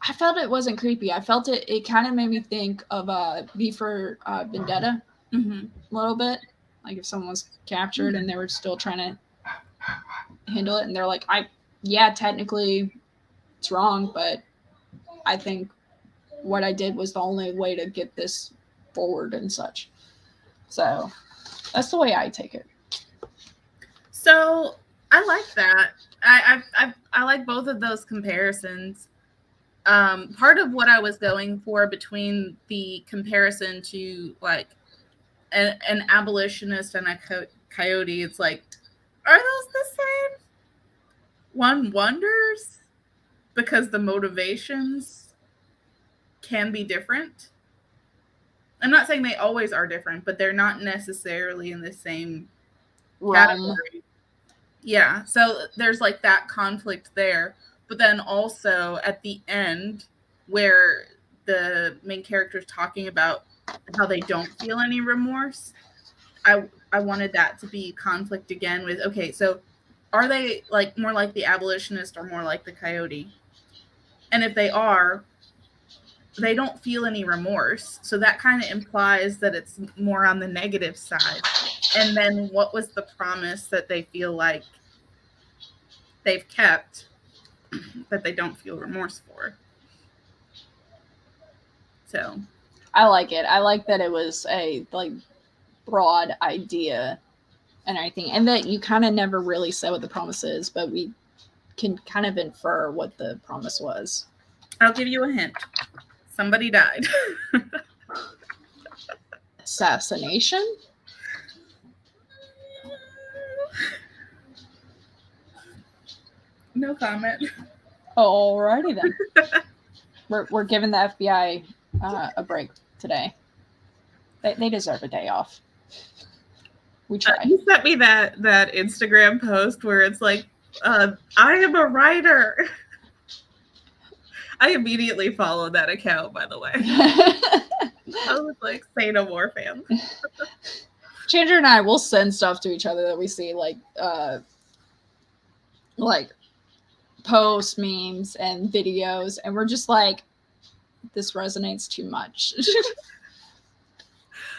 I felt it wasn't creepy. I felt it kind of made me think of V for Vendetta a little bit. Like if someone was captured and they were still trying to handle it and they're like, technically it's wrong, but I think what I did was the only way to get this forward and such. So that's the way I take it. So I like that. I like both of those comparisons. Part of what I was going for between the comparison to like an abolitionist and a coyote, it's like, are those the same? One wonders because the motivations can be different. I'm not saying they always are different, but they're not necessarily in the same realm. category. Yeah, so there's like that conflict there, but then also at the end where the main character is talking about how they don't feel any remorse, I wanted that to be conflict again with, okay, so are they like more like the abolitionist or more like the coyote? And if they are, they don't feel any remorse. So that kind of implies that it's more on the negative side. And then what was the promise that they feel like they've kept that they don't feel remorse for? So I like it. I like that it was a like broad idea and everything, and that you kind of never really said what the promise is, but we can kind of infer what the promise was. I'll give you a hint. Somebody died. Assassination? No comment. Alrighty then. We're giving the FBI a break today. They deserve a day off. We try. You sent me that Instagram post where it's like, I am a writer. I immediately followed that account, by the way. I was like, say no more, fam. Chandra and I will send stuff to each other that we see, like posts, memes, and videos, and we're just like, this resonates too much.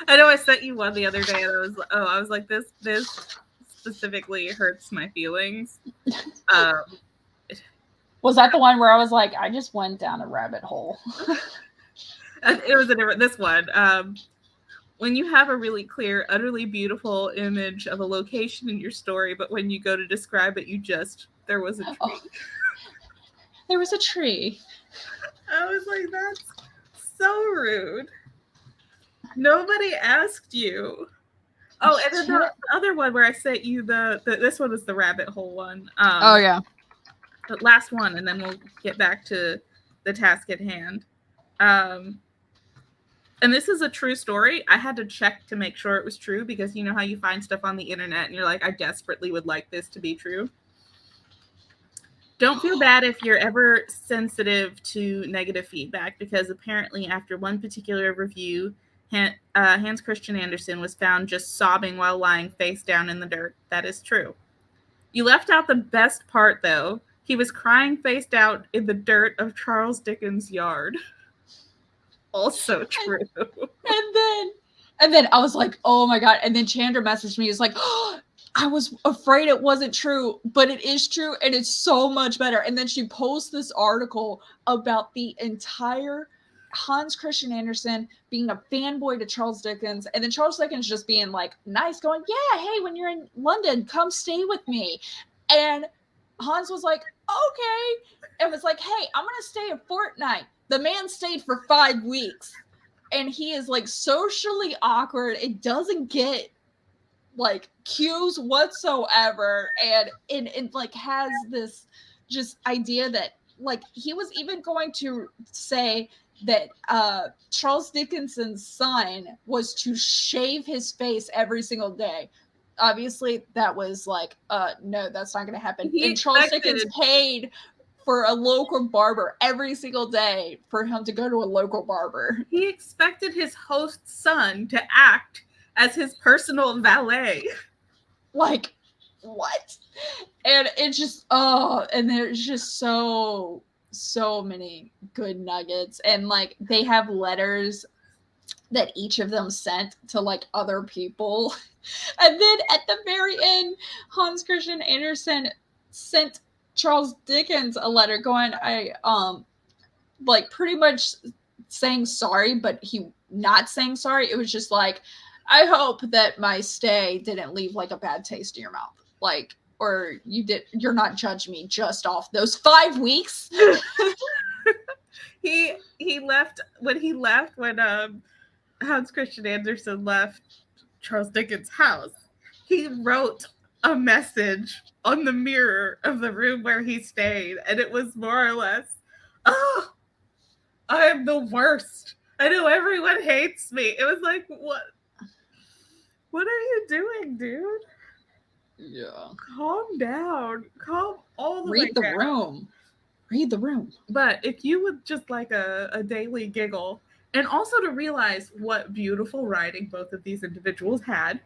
I know I sent you one the other day, and I was like, this specifically hurts my feelings. Was that the one where I was like, I just went down a rabbit hole? It was a different, this one. When you have a really clear, utterly beautiful image of a location in your story, but when you go to describe it, there was a tree. Oh. There was a tree. I was like, that's so rude. Nobody asked you. Oh, and then the other one where I sent you this one is the rabbit hole one. Oh yeah. The last one, and then we'll get back to the task at hand. And this is a true story. I had to check to make sure it was true, because you know how you find stuff on the internet and you're like, I desperately would like this to be true. Don't feel bad if you're ever sensitive to negative feedback, because apparently after one particular review, Hans Christian Andersen was found just sobbing while lying face down in the dirt. That is true. You left out the best part, though. He was crying face down in the dirt of Charles Dickens' yard. Also true. And then I was like, oh my God. And then Chandra messaged me. He was like, oh, I was afraid it wasn't true, but it is true. And it's so much better. And then she posts this article about the entire Hans Christian Andersen being a fanboy to Charles Dickens. And then Charles Dickens just being like nice, going, yeah, hey, when you're in London, come stay with me. And Hans was like, okay. And was like, hey, I'm going to stay a fortnight. The man stayed for 5 weeks, and he is like socially awkward. It doesn't get like cues whatsoever. And it like has this just idea that like he was even going to say that Charles Dickens's son was to shave his face every single day. Obviously that was like, no, that's not going to happen. And Charles Dickens paid for a local barber every single day for him to go to a local barber. He expected his host's son to act as his personal valet. Like, what? And it's just, and there's just so many good nuggets. And like, they have letters that each of them sent to like other people. And then at the very end, Hans Christian Andersen sent Charles Dickens a letter going, like pretty much saying sorry, but he not saying sorry. It was just like, I hope that my stay didn't leave like a bad taste in your mouth. Like, or you're not judging me just off those 5 weeks. He left when Hans Christian Andersen left Charles Dickens' house. He wrote a message on the mirror of the room where he stayed, and it was more or less, oh, I am the worst. I know everyone hates me. It was like, what are you doing, dude? Yeah. Calm down. Calm all the way Read the down. room. Read the room. But if you would just like a daily giggle, and also to realize what beautiful writing both of these individuals had,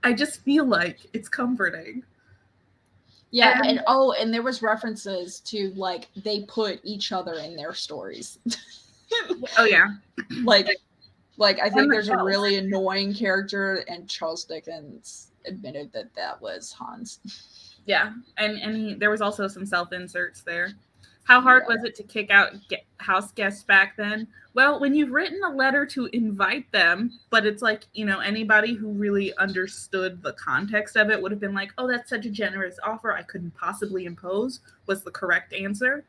I just feel like it's comforting. Yeah, and there was references to like they put each other in their stories. Oh yeah. like I think there's a themselves. really annoying character, and Charles Dickens admitted that was Hans. Yeah, and there was also some self inserts there. How hard was it to kick out house guests back then? Well, when you've written a letter to invite them, but it's like, anybody who really understood the context of it would have been like, oh, that's such a generous offer I couldn't possibly impose, was the correct answer.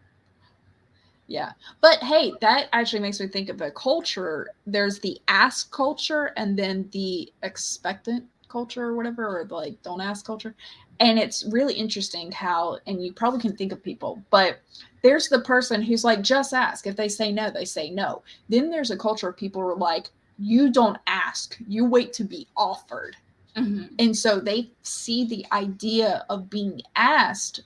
Yeah. But hey, that actually makes me think of a culture. There's the ask culture and then the expectant culture or whatever, or like don't ask culture. And it's really interesting how, and you probably can think of people, but there's the person who's like, just ask. If they say no, they say no. Then there's a culture of people who are like, you don't ask, you wait to be offered. Mm-hmm. And so they see the idea of being asked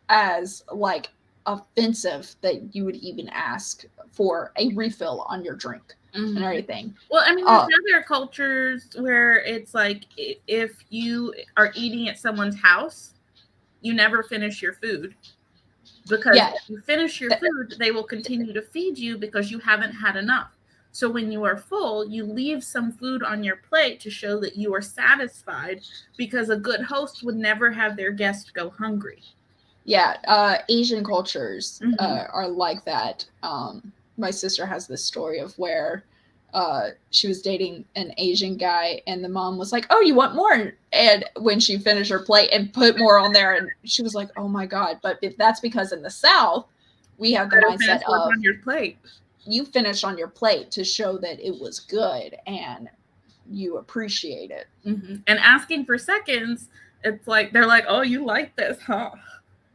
as like offensive that you would even ask for a refill on your drink and everything. Well, I mean, there's other cultures where it's like if you are eating at someone's house, you never finish your food. Because if you finish your food, they will continue to feed you because you haven't had enough. So when you are full, you leave some food on your plate to show that you are satisfied, because a good host would never have their guest go hungry. Yeah, Asian cultures are like that. My sister has this story of where she was dating an Asian guy, and the mom was like, "Oh, you want more?" And when she finished her plate and put more on there, and she was like, "Oh my god!" But if that's because in the South, we have the mindset of on your plate. You finish on your plate to show that it was good and you appreciate it. Mm-hmm. And asking for seconds, it's like they're like, "Oh, you like this, huh?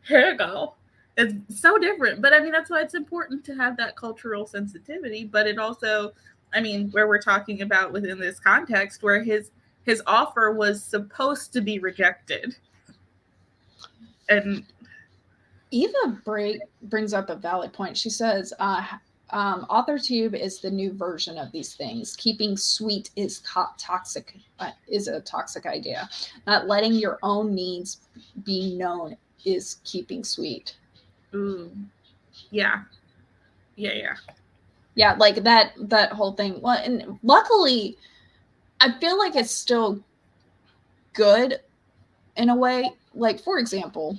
Here you go." It's so different. But I mean, that's why it's important to have that cultural sensitivity. But it also, I mean, where we're talking about within this context, where his offer was supposed to be rejected. And Eva brings up a valid point. She says, authortube is the new version of these things. Keeping sweet is toxic, is a toxic idea. Not letting your own needs be known is keeping sweet. Ooh, yeah. Like that whole thing. Well, and luckily, I feel like it's still good in a way. Like, for example,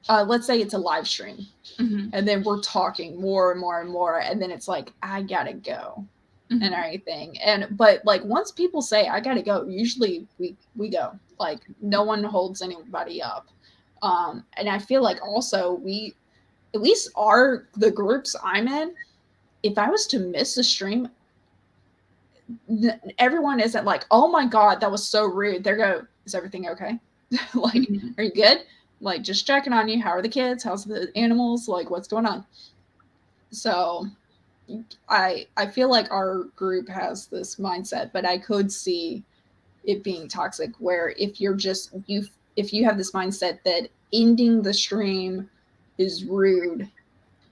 let's say it's a live stream, and then we're talking more and more and more, and then it's like, I gotta go and everything. But like once people say I gotta go, usually we go. Like no one holds anybody up. And I feel like also we, at least the groups I'm in, if I was to miss a stream, everyone isn't like, oh my god, that was so rude. They go, is everything okay? Like, are you good? Like, just checking on you. How are the kids? How's the animals? Like, what's going on? So I feel like our group has this mindset, but I could see it being toxic where if you have this mindset that ending the stream is rude,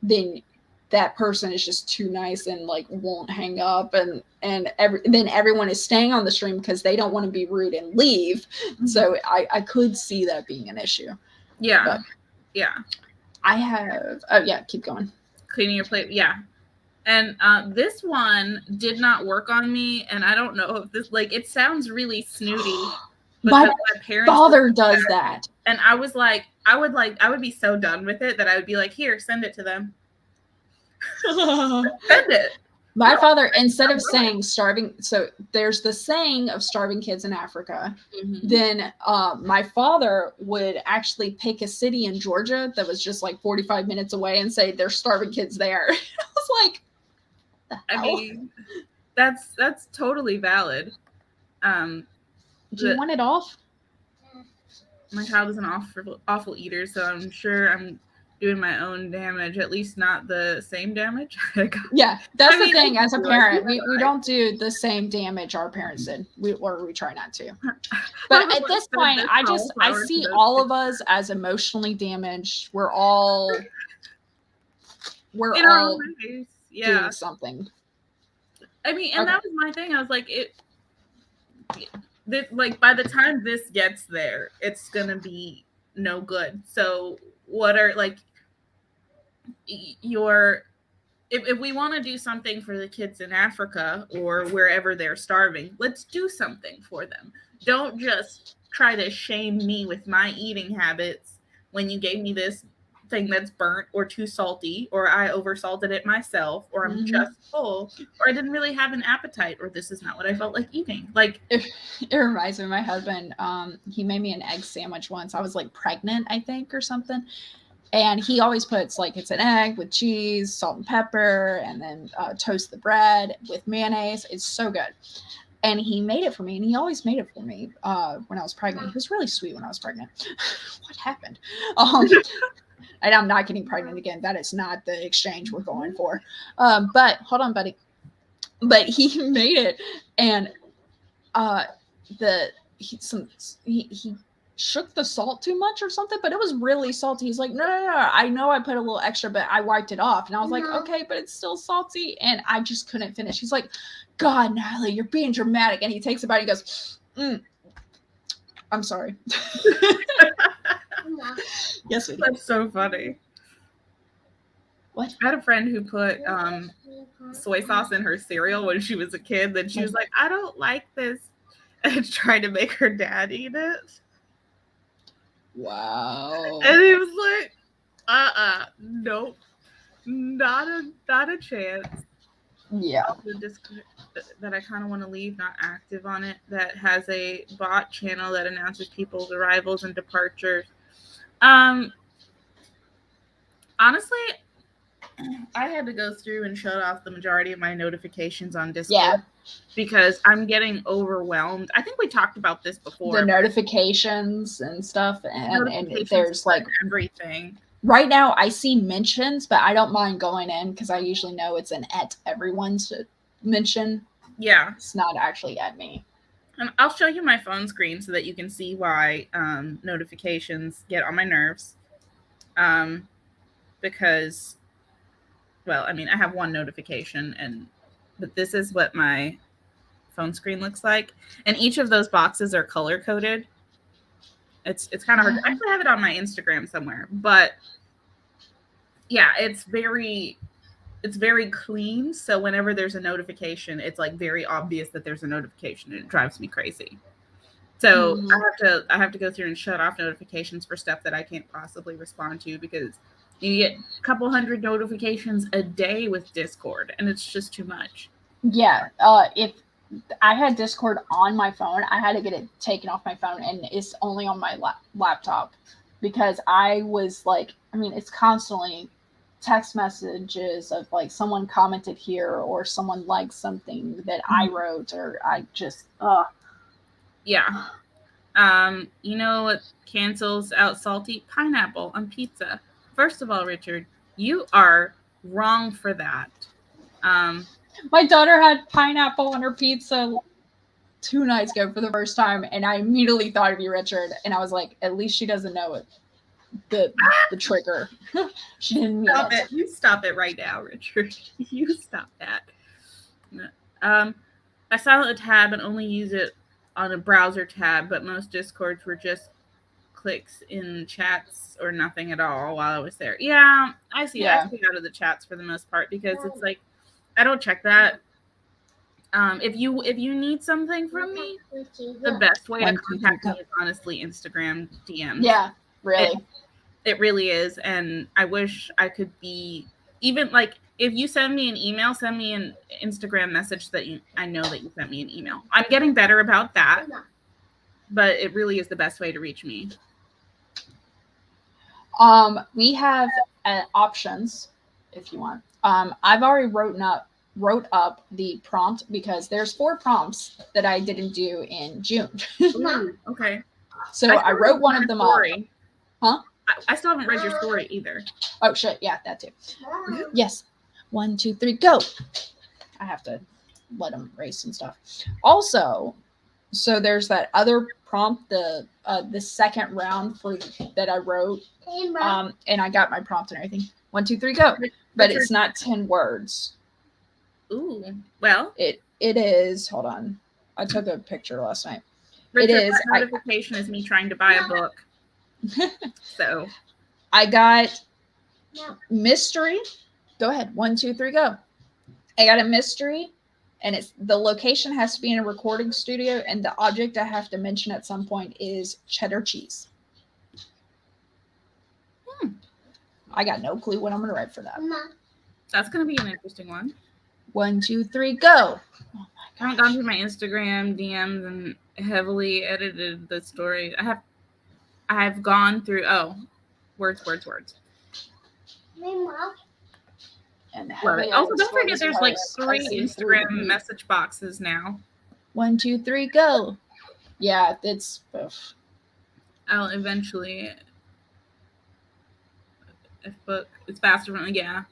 then that person is just too nice and like won't hang up, and then everyone is staying on the stream because they don't want to be rude and leave. So I could see that being an issue. Yeah. I have keep going. Cleaning your plate, yeah. And this one did not work on me, and I don't know if this, like, it sounds really snooty. My father does that. And I was like, I would be so done with it that I would be like, here, send it to them. Send it. My father, instead of saying starving, so there's the saying of starving kids in Africa. Then my father would actually pick a city in Georgia that was just like 45 minutes away and say there's starving kids there. I was like, I mean, that's totally valid. Do you want it off? My child is an awful eater, so I'm sure I'm doing my own damage, at least not the same damage. Yeah, that's I the mean, thing. I As a do, parent, we don't do the same damage our parents did. We try not to. But I at was this like, point, "Send I this cauliflower to see those all kids." of us as emotionally damaged. We're all In our own ways. Yeah. doing something. I mean, and that was my thing. I was like, like by the time this gets there, it's gonna be no good. So what are like your if we want to do something for the kids in Africa or wherever they're starving, let's do something for them. Don't just try to shame me with my eating habits when you gave me this thing that's burnt or too salty, or I oversalted it myself, or I'm just full, or I didn't really have an appetite, or this is not what I felt like eating. Like it reminds me of my husband. He made me an egg sandwich once. I was like pregnant, I think, or something. And he always puts like it's an egg with cheese, salt and pepper, and then toast the bread with mayonnaise. It's so good. And he made it for me, and he always made it for me when I was pregnant. He was really sweet when I was pregnant. What happened? And I'm not getting pregnant again. That is not the exchange we're going for. But hold on, buddy. But he made it, and he shook the salt too much or something, but it was really salty. He's like, no, I know I put a little extra, but I wiped it off. And I was like, okay, but it's still salty. And I just couldn't finish. He's like, God, Natalie, you're being dramatic. And he takes a bite and goes, I'm sorry. Yes, sweetie. That's so funny. What? I had a friend who put soy sauce in her cereal when she was a kid. Then she was like, I don't like this. And tried to make her dad eat it. Wow. And he was like, nope. Not a chance. Yeah. That I kind of want to leave not active on it, that has a bot channel that announces people's arrivals and departures. Honestly, I had to go through and shut off the majority of my notifications on Discord because I'm getting overwhelmed. I think we talked about this before. The notifications and stuff, and there's like everything. Right now, I see mentions, but I don't mind going in because I usually know it's an at everyone's mention. Yeah. It's not actually at me. And I'll show you my phone screen so that you can see why notifications get on my nerves. Because, well, I mean, I have one notification, but this is what my phone screen looks like. And each of those boxes are color-coded. It's kind of hard. I actually have it on my Instagram somewhere, but yeah, it's very clean. So whenever there's a notification, it's like very obvious that there's a notification, and it drives me crazy. So I have to go through and shut off notifications for stuff that I can't possibly respond to, because you get a couple hundred notifications a day with Discord, and it's just too much. Yeah. If I had Discord on my phone, I had to get it taken off my phone, and it's only on my laptop, because I was like, I mean, it's constantly text messages of like someone commented here or someone liked something that I wrote, or I just yeah. You know what cancels out salty? Pineapple on pizza. First of all, Richard, you are wrong for that. My daughter had pineapple on her pizza 2 nights ago for the first time, and I immediately thought of you, Richard, and I was like, at least she doesn't know it. The trigger. She didn't mean it. You stop it right now, Richard. You stop that. I silent a tab and only use it on a browser tab, but most Discords were just clicks in chats or nothing at all while I was there. Yeah, I see. Yeah. I stay out of the chats for the most part, because it's like I don't check that. If you need something from me, the best way to contact me is honestly Instagram DMs. Yeah, really. It really is. And I wish I could be even like, if you send me an email, send me an Instagram message that I know that you sent me an email. I'm getting better about that, but it really is the best way to reach me. We have options if you want. I've already wrote up the prompt, because there's 4 prompts that I didn't do in June. Ooh, okay. So I wrote one of them up. Huh? I still haven't read your story either. Oh shit, yeah, that too. Yes. 1, 2, 3, go. I have to let them race and stuff. Also, so there's that other prompt, the second round for that I wrote, and I got my prompt and everything. 1, 2, 3, go. But it's not 10 words. Ooh, well, it is. Hold on, I took a picture last night. Richard, It is. That notification is me trying to buy a book. So I got mystery. Go ahead. 1, 2, 3, go. I got a mystery, and it's the location has to be in a recording studio, and the object I have to mention at some point is cheddar cheese. I got no clue what I'm going to write for that. That's going to be an interesting one. 1, 2, 3, go. I haven't gone through my Instagram DMs and heavily edited the story. I have gone through words. And Love it. Also, don't forget there's like 3 Instagram message boxes now. 1, 2, 3, go. Yeah, it's. I'll eventually. If book, it's faster than yeah.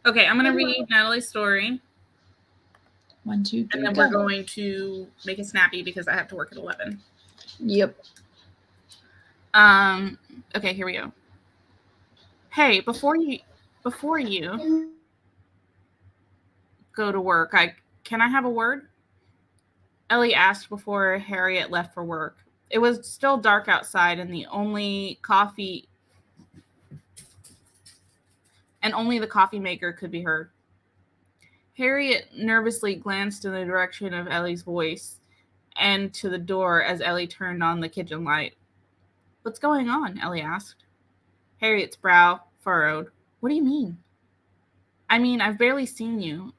Okay, I'm gonna read Natalie's story. 1, 2, 3, and then go. We're going to make it snappy because I have to work at 11. Yep. Okay, here we go. Hey, before you go to work, can I have a word? Ellie asked before Harriet left for work. It was still dark outside, and only the coffee maker could be heard. Harriet nervously glanced in the direction of Ellie's voice and to the door as Ellie turned on the kitchen light. What's going on? Ellie asked. Harriet's brow furrowed. What do you mean? I mean, I've barely seen you.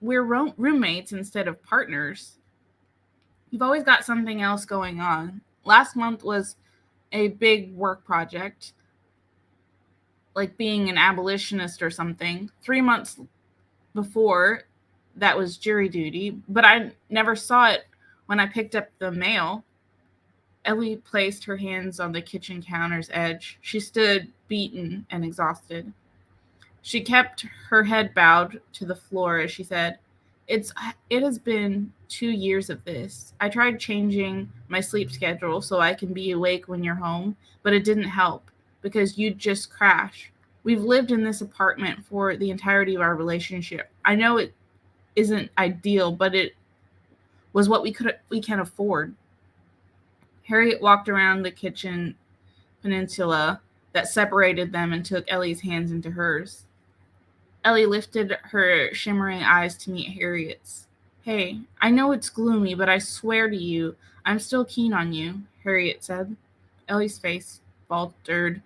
We're roommates instead of partners. You've always got something else going on. Last month was a big work project, like being an abolitionist or something. 3 months before, that was jury duty, but I never saw it when I picked up the mail. Ellie placed her hands on the kitchen counter's edge. She stood beaten and exhausted. She kept her head bowed to the floor as she said, It has been 2 years of this. I tried changing my sleep schedule so I can be awake when you're home, but it didn't help because you'd just crash. We've lived in this apartment for the entirety of our relationship. I know it isn't ideal, but it was what we can afford. Harriet walked around the kitchen peninsula that separated them and took Ellie's hands into hers. Ellie lifted her shimmering eyes to meet Harriet's. Hey, I know it's gloomy, but I swear to you, I'm still keen on you, Harriet said. Ellie's face faltered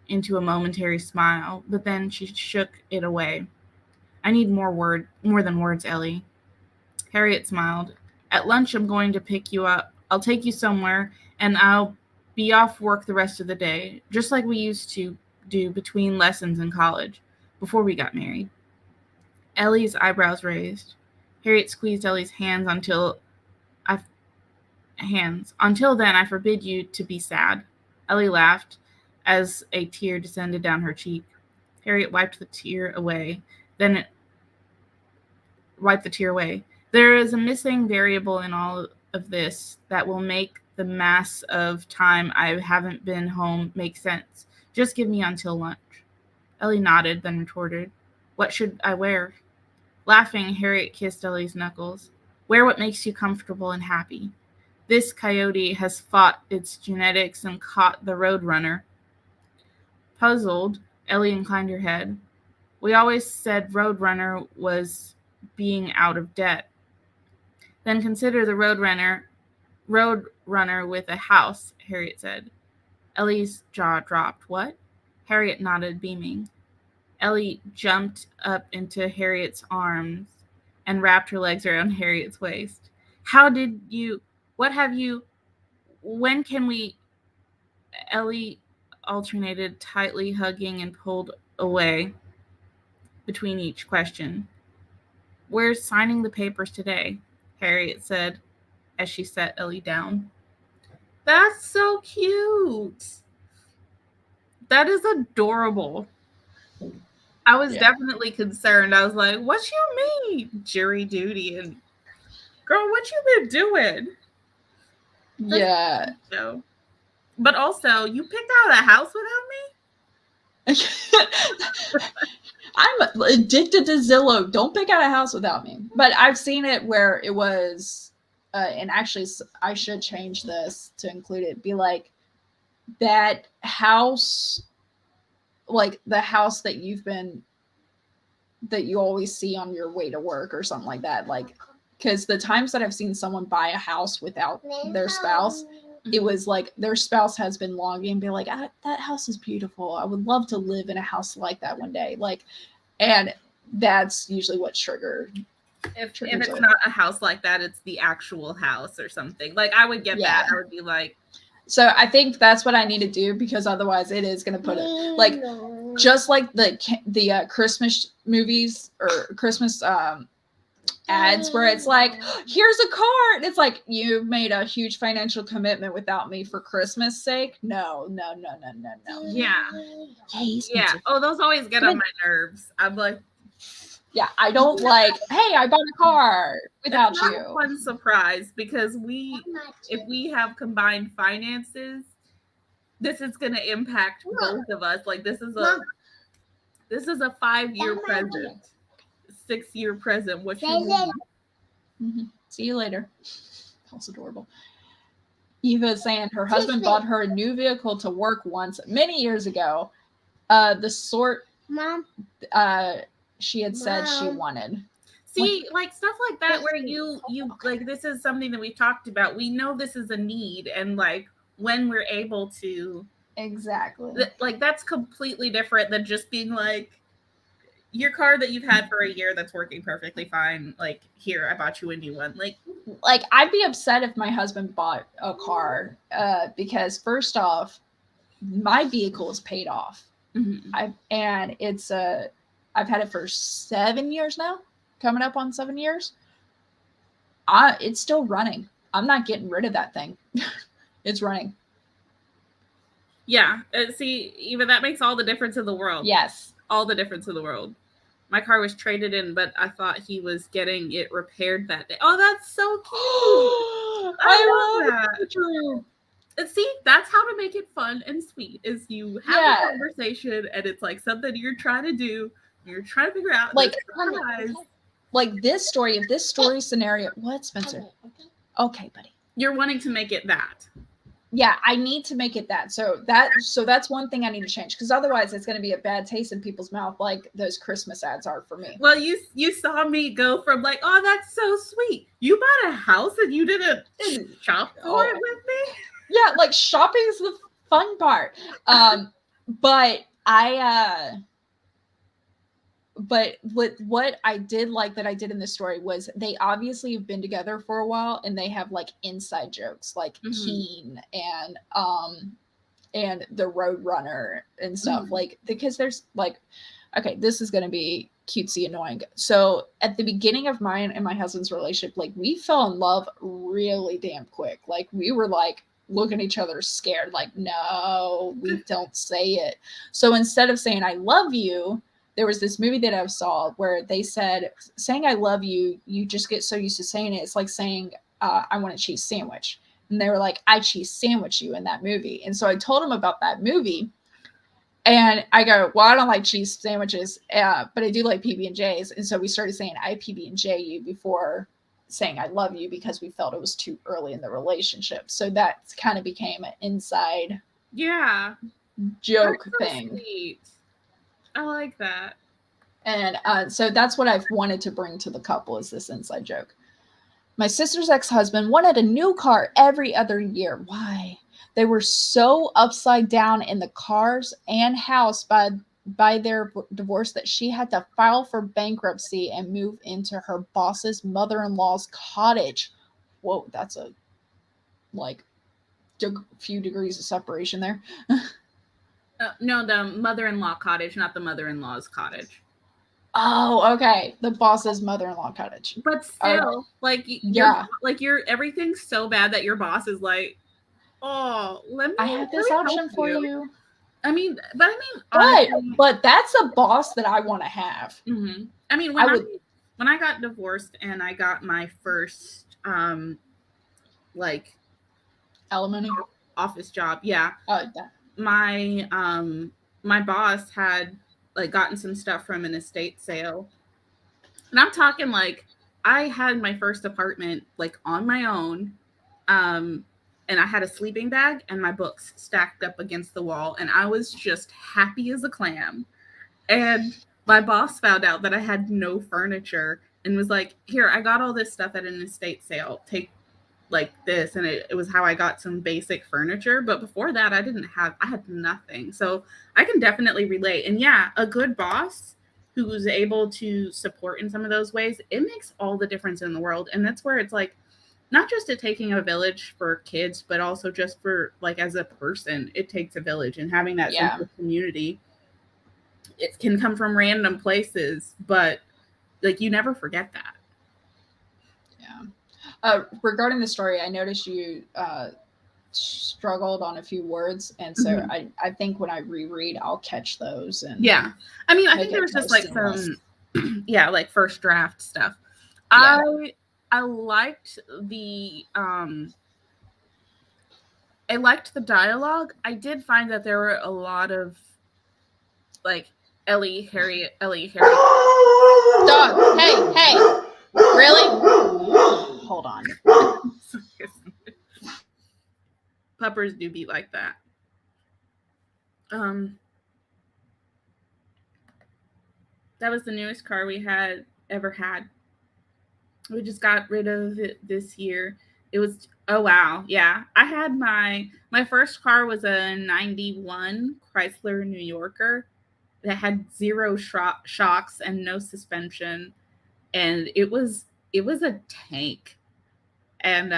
into a momentary smile, but then she shook it away. I need more than words, Ellie. Harriet smiled. At lunch, I'm going to pick you up. I'll take you somewhere, and I'll be off work the rest of the day, just like we used to do between lessons in college, before we got married. Ellie's eyebrows raised. Harriet squeezed Ellie's hands. Until then, I forbid you to be sad. Ellie laughed as a tear descended down her cheek. Harriet wiped the tear away. There is a missing variable in all of this that will make the mass of time I haven't been home make sense. Just give me until lunch. Ellie nodded, then retorted, What should I wear? Laughing, Harriet kissed Ellie's knuckles. Wear what makes you comfortable and happy. This coyote has fought its genetics and caught the roadrunner. Puzzled, Ellie inclined her head. We always said roadrunner was being out of debt. Then consider the roadrunner with a house, Harriet said. Ellie's jaw dropped. What? Harriet nodded, beaming. Ellie jumped up into Harriet's arms and wrapped her legs around Harriet's waist. When can we? Ellie alternated tightly hugging and pulled away between each question. We're signing the papers today, Harriet said as she set Ellie down. That's so cute. That is adorable. I was definitely concerned. I was like, what you mean jury duty? And girl, what you been doing? Yeah. So, but also, you picked out a house without me? I'm addicted to Zillow. Don't pick out a house without me. But I've seen it where it was, and actually, I should change this to include it. Be like, that house, like the house that you always see on your way to work or something like that. Like, because the times that I've seen someone buy a house without their spouse, it was like their spouse has been longing and be like, that house is beautiful. I would love to live in a house like that one day. Like, and that's usually what triggers. If it's not a house like that, it's the actual house or something. Like, I would get that. I would be like. So I think that's what I need to do, because otherwise it is going to put it like, just like the Christmas movies or Christmas ads where it's like, here's a car, and it's like, you made a huge financial commitment without me for Christmas sake. No. Yeah. Oh, those always get on my nerves. I'm like, yeah, I don't like, hey, I bought a car without you. It's not a fun surprise, because if we have combined finances, this is going to impact both of us. Like, this is a 5-year present, 6-year present. What you mean? Mm-hmm. See you later. That's adorable. Eva is saying her husband bought her a new vehicle to work once many years ago. The sort Mom. She had said she wanted. See, like stuff like that where you like, this is something that we've talked about. We know this is a need, and like when we're able to, exactly, like that's completely different than just being like, your car that you've had for a year that's working perfectly fine, like, here, I bought you a new one. Like I'd be upset if my husband bought a car, because first off, my vehicle is paid off. Mm-hmm. I've had it for 7 years now, coming up on 7 years. It's still running. I'm not getting rid of that thing. It's running. Yeah. See, even that makes all the difference in the world. Yes. All the difference in the world. My car was traded in, but I thought he was getting it repaired that day. Oh, that's so cute. I love that. And see, that's how to make it fun and sweet, is you have a conversation and it's like something you're trying to do. You're trying to figure out, like this story, if this story scenario, what, Spencer? Okay, buddy. You're wanting to make it that. Yeah, I need to make it that. So that's one thing I need to change, because otherwise it's going to be a bad taste in people's mouth, like those Christmas ads are for me. Well, you saw me go from like, oh, that's so sweet. You bought a house and you didn't shop for it with me? Yeah, like shopping is the fun part. But what I did like that I did in this story was they obviously have been together for a while, and they have like inside jokes, like Keen and the Roadrunner and stuff, like, because there's like, okay, this is going to be cutesy annoying. So at the beginning of mine and my husband's relationship, like, we fell in love really damn quick. Like, we were like looking at each other scared, like, no, we don't say it. So instead of saying I love you, there was this movie that I saw where they said, saying I love you, you just get so used to saying it. It's like saying, I want a cheese sandwich. And they were like, I cheese sandwich you in that movie. And so I told him about that movie. And I go, well, I don't like cheese sandwiches, but I do like PB&Js. And so we started saying I PB&J you before saying I love you, because we felt it was too early in the relationship. So that kind of became an inside joke thing. Sweet. I like that. And so that's what I've wanted to bring to the couple, is this inside joke. My sister's ex-husband wanted a new car every other year. Why? They were so upside down in the cars and house by their divorce that she had to file for bankruptcy and move into her boss's mother-in-law's cottage. Whoa, that's a few degrees of separation there. No, the mother-in-law cottage, not the mother-in-law's cottage. Oh, okay. The boss's mother-in-law cottage. But still, like, everything's so bad that your boss is like, Oh, let me. I have this let me option help for you. I mean, honestly, But that's a boss that I want to have. mhm. I mean, when I got divorced and I got my first like Alimony. office job, yeah, That. my boss had like gotten some stuff from an estate sale, and I'm talking like I had my first apartment like on my own, um, and I had a sleeping bag and my books stacked up against the wall, and I was just happy as a clam. And my boss found out that I had no furniture and was like, "Here, I got all this stuff at an estate sale. Take like this." And it was how I got some basic furniture. But before that, I had nothing. So I can definitely relate. And yeah, a good boss who's able to support in some of those ways, it makes all the difference in the world. And that's where it's like, not just it taking a village for kids, but also just for like as a person, it takes a village, and having that sense of community. It can come from random places, but like you never forget that. Yeah. Regarding the story, I noticed you struggled on a few words, and so I think when I reread, I'll catch those. And yeah, I mean, I think there was just like some like first draft stuff. Yeah. I liked the dialogue. I did find that there were a lot of like Ellie, Harriet. Dog. Hey. Really? Hold on. Puppers do be like that. That was the newest car we had ever had. We just got rid of it this year. It was, oh wow, yeah. I had my first car was a 91 Chrysler New Yorker that had zero shocks and no suspension, and it was a tank. And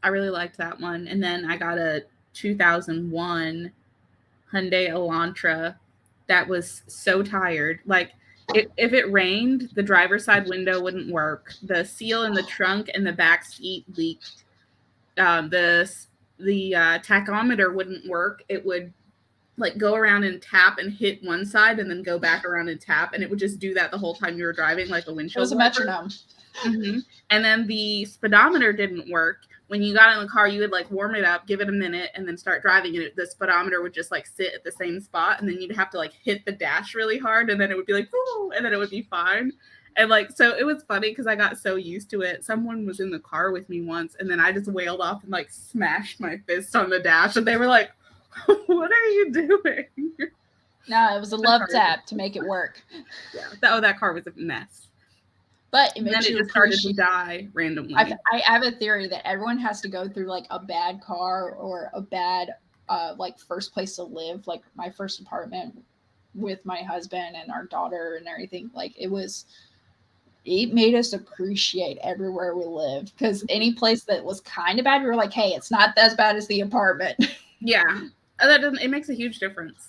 I really liked that one. And then I got a 2001 Hyundai Elantra that was so tired. Like if it rained, the driver's side window wouldn't work. The seal in the trunk and the back seat leaked. The tachometer wouldn't work. It would like go around and tap and hit one side and then go back around and tap, and it would just do that the whole time you were driving, like a windshield. It was a metronome. Mm-hmm. And then the speedometer didn't work. When you got in the car, you would like warm it up, give it a minute, and then start driving. And the speedometer would just like sit at the same spot, and then you'd have to like hit the dash really hard, and then it would be like, ooh, and then it would be fine. And like, so it was funny because I got so used to it. Someone was in the car with me once, and then I just wailed off and like smashed my fist on the dash, and they were like, "What are you doing?" No, it was a love tap to make it work. Yeah, that car was a mess. But it makes you just started to die randomly. I have a theory that everyone has to go through like a bad car or a bad like first place to live. Like my first apartment with my husband and our daughter and everything. Like it made us appreciate everywhere we lived, because any place that was kind of bad, we were like, hey, it's not as bad as the apartment. Yeah, it makes a huge difference.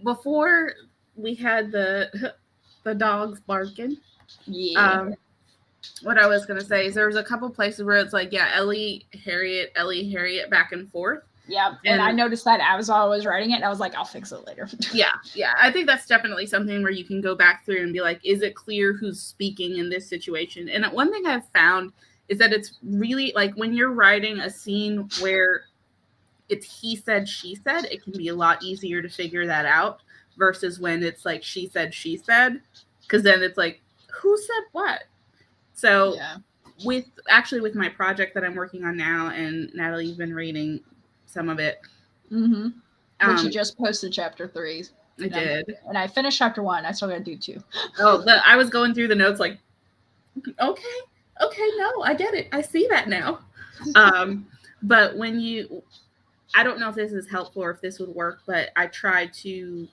Before we had the dogs barking. Yeah. What I was gonna say is there was a couple places where it's like, yeah, Ellie, Harriet, back and forth. Yeah, and I noticed that as I was writing it, and I was like, I'll fix it later. Yeah. I think that's definitely something where you can go back through and be like, is it clear who's speaking in this situation? And one thing I've found is that it's really like when you're writing a scene where it's he said, she said, it can be a lot easier to figure that out versus when it's like she said, because then it's like, who said what? So with my project that I'm working on now, and Natalie, you've been reading some of it. Mm-hmm. But you just posted chapter 3. I did. And I finished chapter 1. I still got to do 2. I was going through the notes like, okay, no, I get it. I see that now. But I don't know if this is helpful or if this would work, but I tried to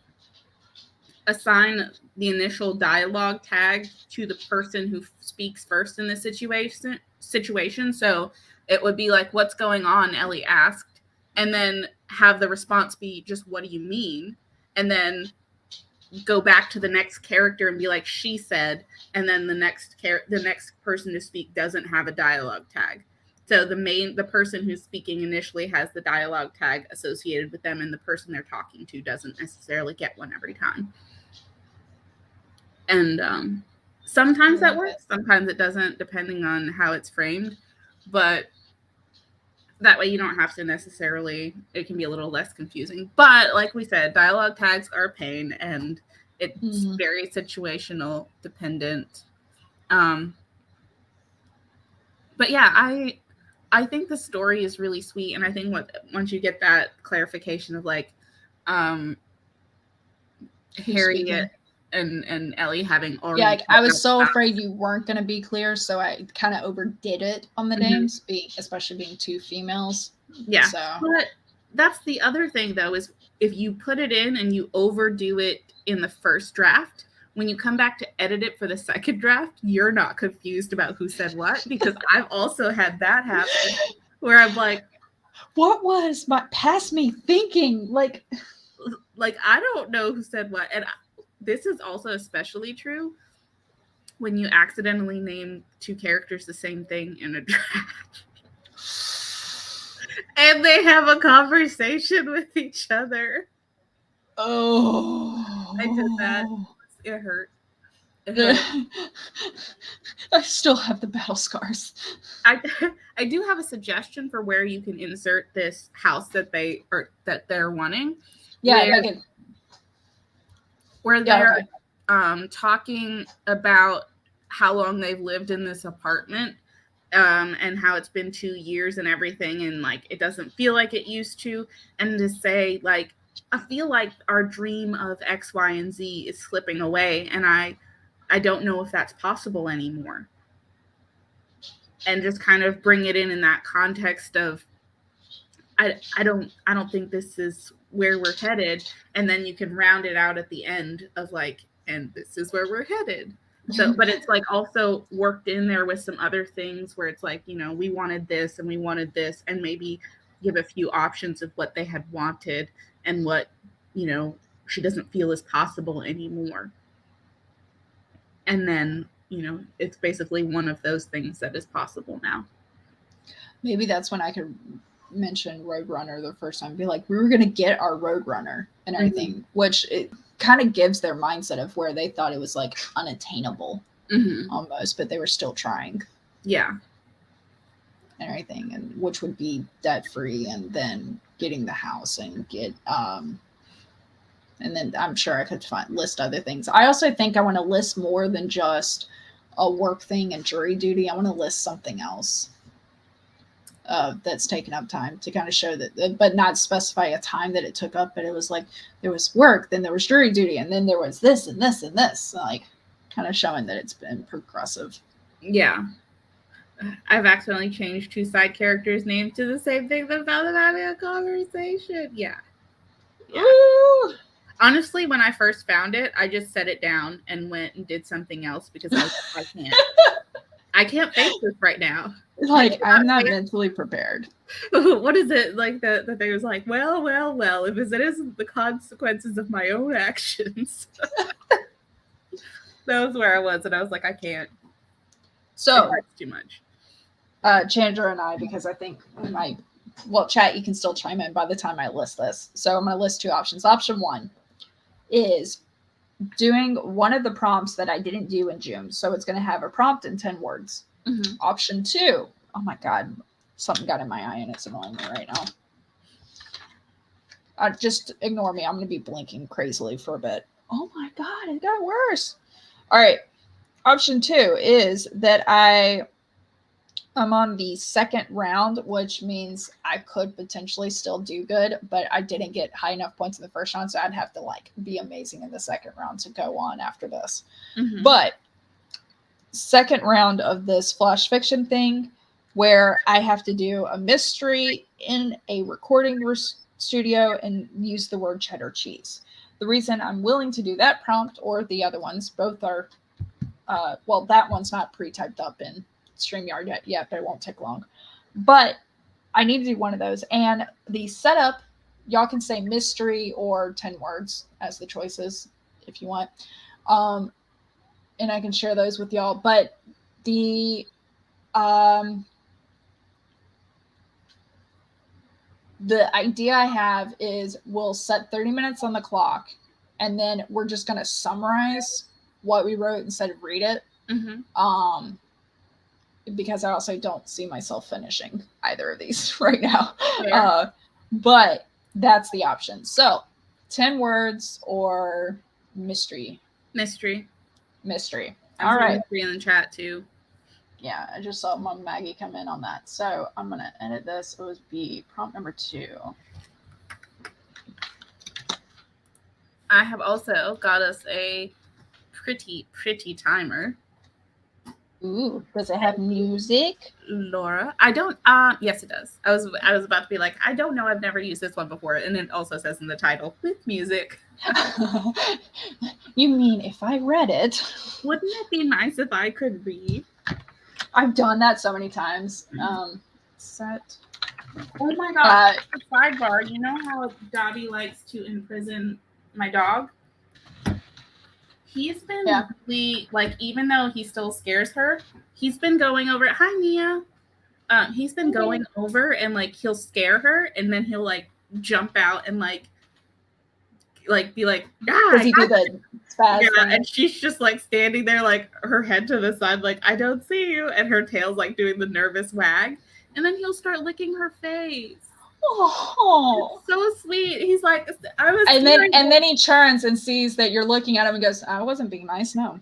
assign the initial dialogue tag to the person who speaks first in the situation. So it would be like, what's going on? Ellie asked. And then have the response be just, what do you mean? And then go back to the next character and be like, she said. And then the next person to speak doesn't have a dialogue tag. So the person who's speaking initially has the dialogue tag associated with them, and the person they're talking to doesn't necessarily get one every time. And sometimes that works, sometimes it doesn't, depending on how it's framed. But that way you don't have to necessarily, it can be a little less confusing. But like we said, dialogue tags are a pain, and it's very situational dependent. But yeah, I think the story is really sweet, and I think once you get that clarification of like Harriet and Ellie having already, like, I was so afraid you weren't going to be clear, so I kind of overdid it on the names, especially being two females. Yeah, so. But that's the other thing though, is if you put it in and you overdo it in the first draft, when you come back to edit it for the second draft, you're not confused about who said what, because I've also had that happen where I'm like, what was past me thinking? Like I don't know who said what. And this is also especially true when you accidentally name two characters the same thing in a draft. And they have a conversation with each other. Oh. I did that. It hurt. I still have the battle scars. I do have a suggestion for where you can insert this house that they're wanting. Yeah, where they're talking about how long they've lived in this apartment, and how it's been 2 years and everything, and like it doesn't feel like it used to, and to say like, I feel like our dream of X, Y, and Z is slipping away, and I don't know if that's possible anymore. And just kind of bring it in that context of, I don't think this is where we're headed. And then you can round it out at the end of like, and this is where we're headed. So, but it's like also worked in there with some other things where it's like, you know, we wanted this and we wanted this, and maybe give a few options of what they had wanted and what, you know, she doesn't feel is possible anymore. And then, you know, it's basically one of those things that is possible now. Maybe that's when I could mention Roadrunner the first time. Be like, we were going to get our Roadrunner and everything, which it kind of gives their mindset of where they thought it was like unattainable almost, but they were still trying. Yeah. And everything, and which would be debt free, and then getting the house and get and then I'm sure I could list other things. I also think I want to list more than just a work thing and jury duty. I want to list something else that's taken up time to kind of show that, but not specify a time that it took up. But it was like there was work, then there was jury duty, and then there was this and this and this. Like kind of showing that it's been progressive. Yeah. I've accidentally changed two side characters' names to the same thing without them having a conversation. Yeah. Ooh. Honestly, when I first found it, I just set it down and went and did something else because I can't face this right now. Like, I'm not mentally prepared. What is it? Like the thing was like, well, if it isn't the consequences of my own actions. That was where I was, and I was like, I can't. So it's too much. Chandra and I, because I think chat, you can still chime in by the time I list this. So I'm going to list two options. Option one is doing one of the prompts that I didn't do in June. So it's going to have a prompt in 10 words. Option two, oh my God, something got in my eye and it's annoying me right now. Just ignore me. I'm going to be blinking crazily for a bit. Oh my God, it got worse. All right. Option two is that I'm on the second round, which means I could potentially still do good, but I didn't get high enough points in the first round, so I'd have to like be amazing in the second round to go on after this. But second round of this flash fiction thing, where I have to do a mystery in a recording studio and use the word cheddar cheese. The reason I'm willing to do that prompt, or the other ones, both are, that one's not pre-typed up in StreamYard yet, but it won't take long. But I need to do one of those. And the setup, y'all can say mystery or 10 words as the choices if you want. And I can share those with y'all. But the the idea I have is we'll set 30 minutes on the clock, and then we're just going to summarize what we wrote instead of read it. Because I also don't see myself finishing either of these right now. But that's the option. So 10 words or mystery. Mystery. All right. Mystery in the chat too. Yeah, I just saw Mom Maggie come in on that. So I'm going to edit this. It would be prompt number 2. I have also got us a pretty timer. Ooh, does it have music? Laura, I don't. Yes, it does. I was about to be like, I don't know. I've never used this one before, and it also says in the title with music. You mean if I read it? Wouldn't it be nice if I could read? I've done that so many times. Set. Oh my god! Sidebar. You know how Dobby likes to imprison my dog? He's been really, like, even though he still scares her, he's been going over. Hi, Nia. He's been going over and like he'll scare her, and then he'll like jump out and like be like, does he do the spaz thing? And she's just like standing there, like her head to the side, like I don't see you, and her tail's like doing the nervous wag, and then he'll start licking her face. Oh, so sweet. He's like, I was, and then he turns and sees that you're looking at him and goes, I wasn't being nice, no.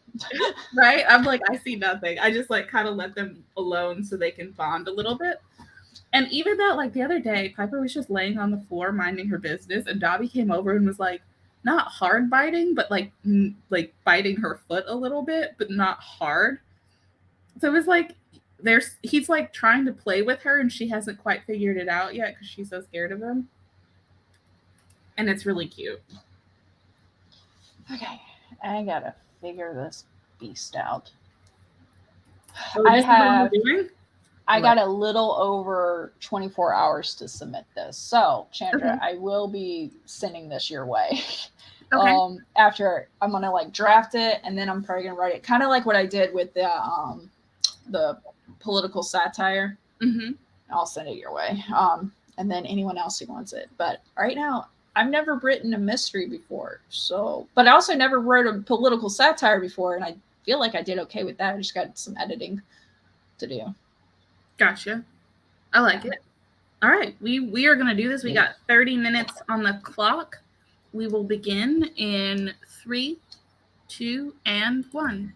Right? I'm like, I see nothing. I just like kind of let them alone so they can bond a little bit. And even that, like the other day, Piper was just laying on the floor minding her business, and Dobby came over and was like, not hard biting, but like biting her foot a little bit, but not hard. So it was like, he's like trying to play with her, and she hasn't quite figured it out yet because she's so scared of him. And it's really cute. Okay, I gotta figure this beast out. Oh, I got a little over 24 hours to submit this. So, Chandra, I will be sending this your way. Okay. After I'm gonna like draft it, and then I'm probably gonna write it, kind of like what I did with the political satire. I'll send it your way. And then anyone else who wants it. But right now, I've never written a mystery before. So, but I also never wrote a political satire before, and I feel like I did okay with that. I just got some editing to do. Gotcha. I like it. All right, we are gonna do this. We got 30 minutes on the clock. We will begin in 3, 2, and 1.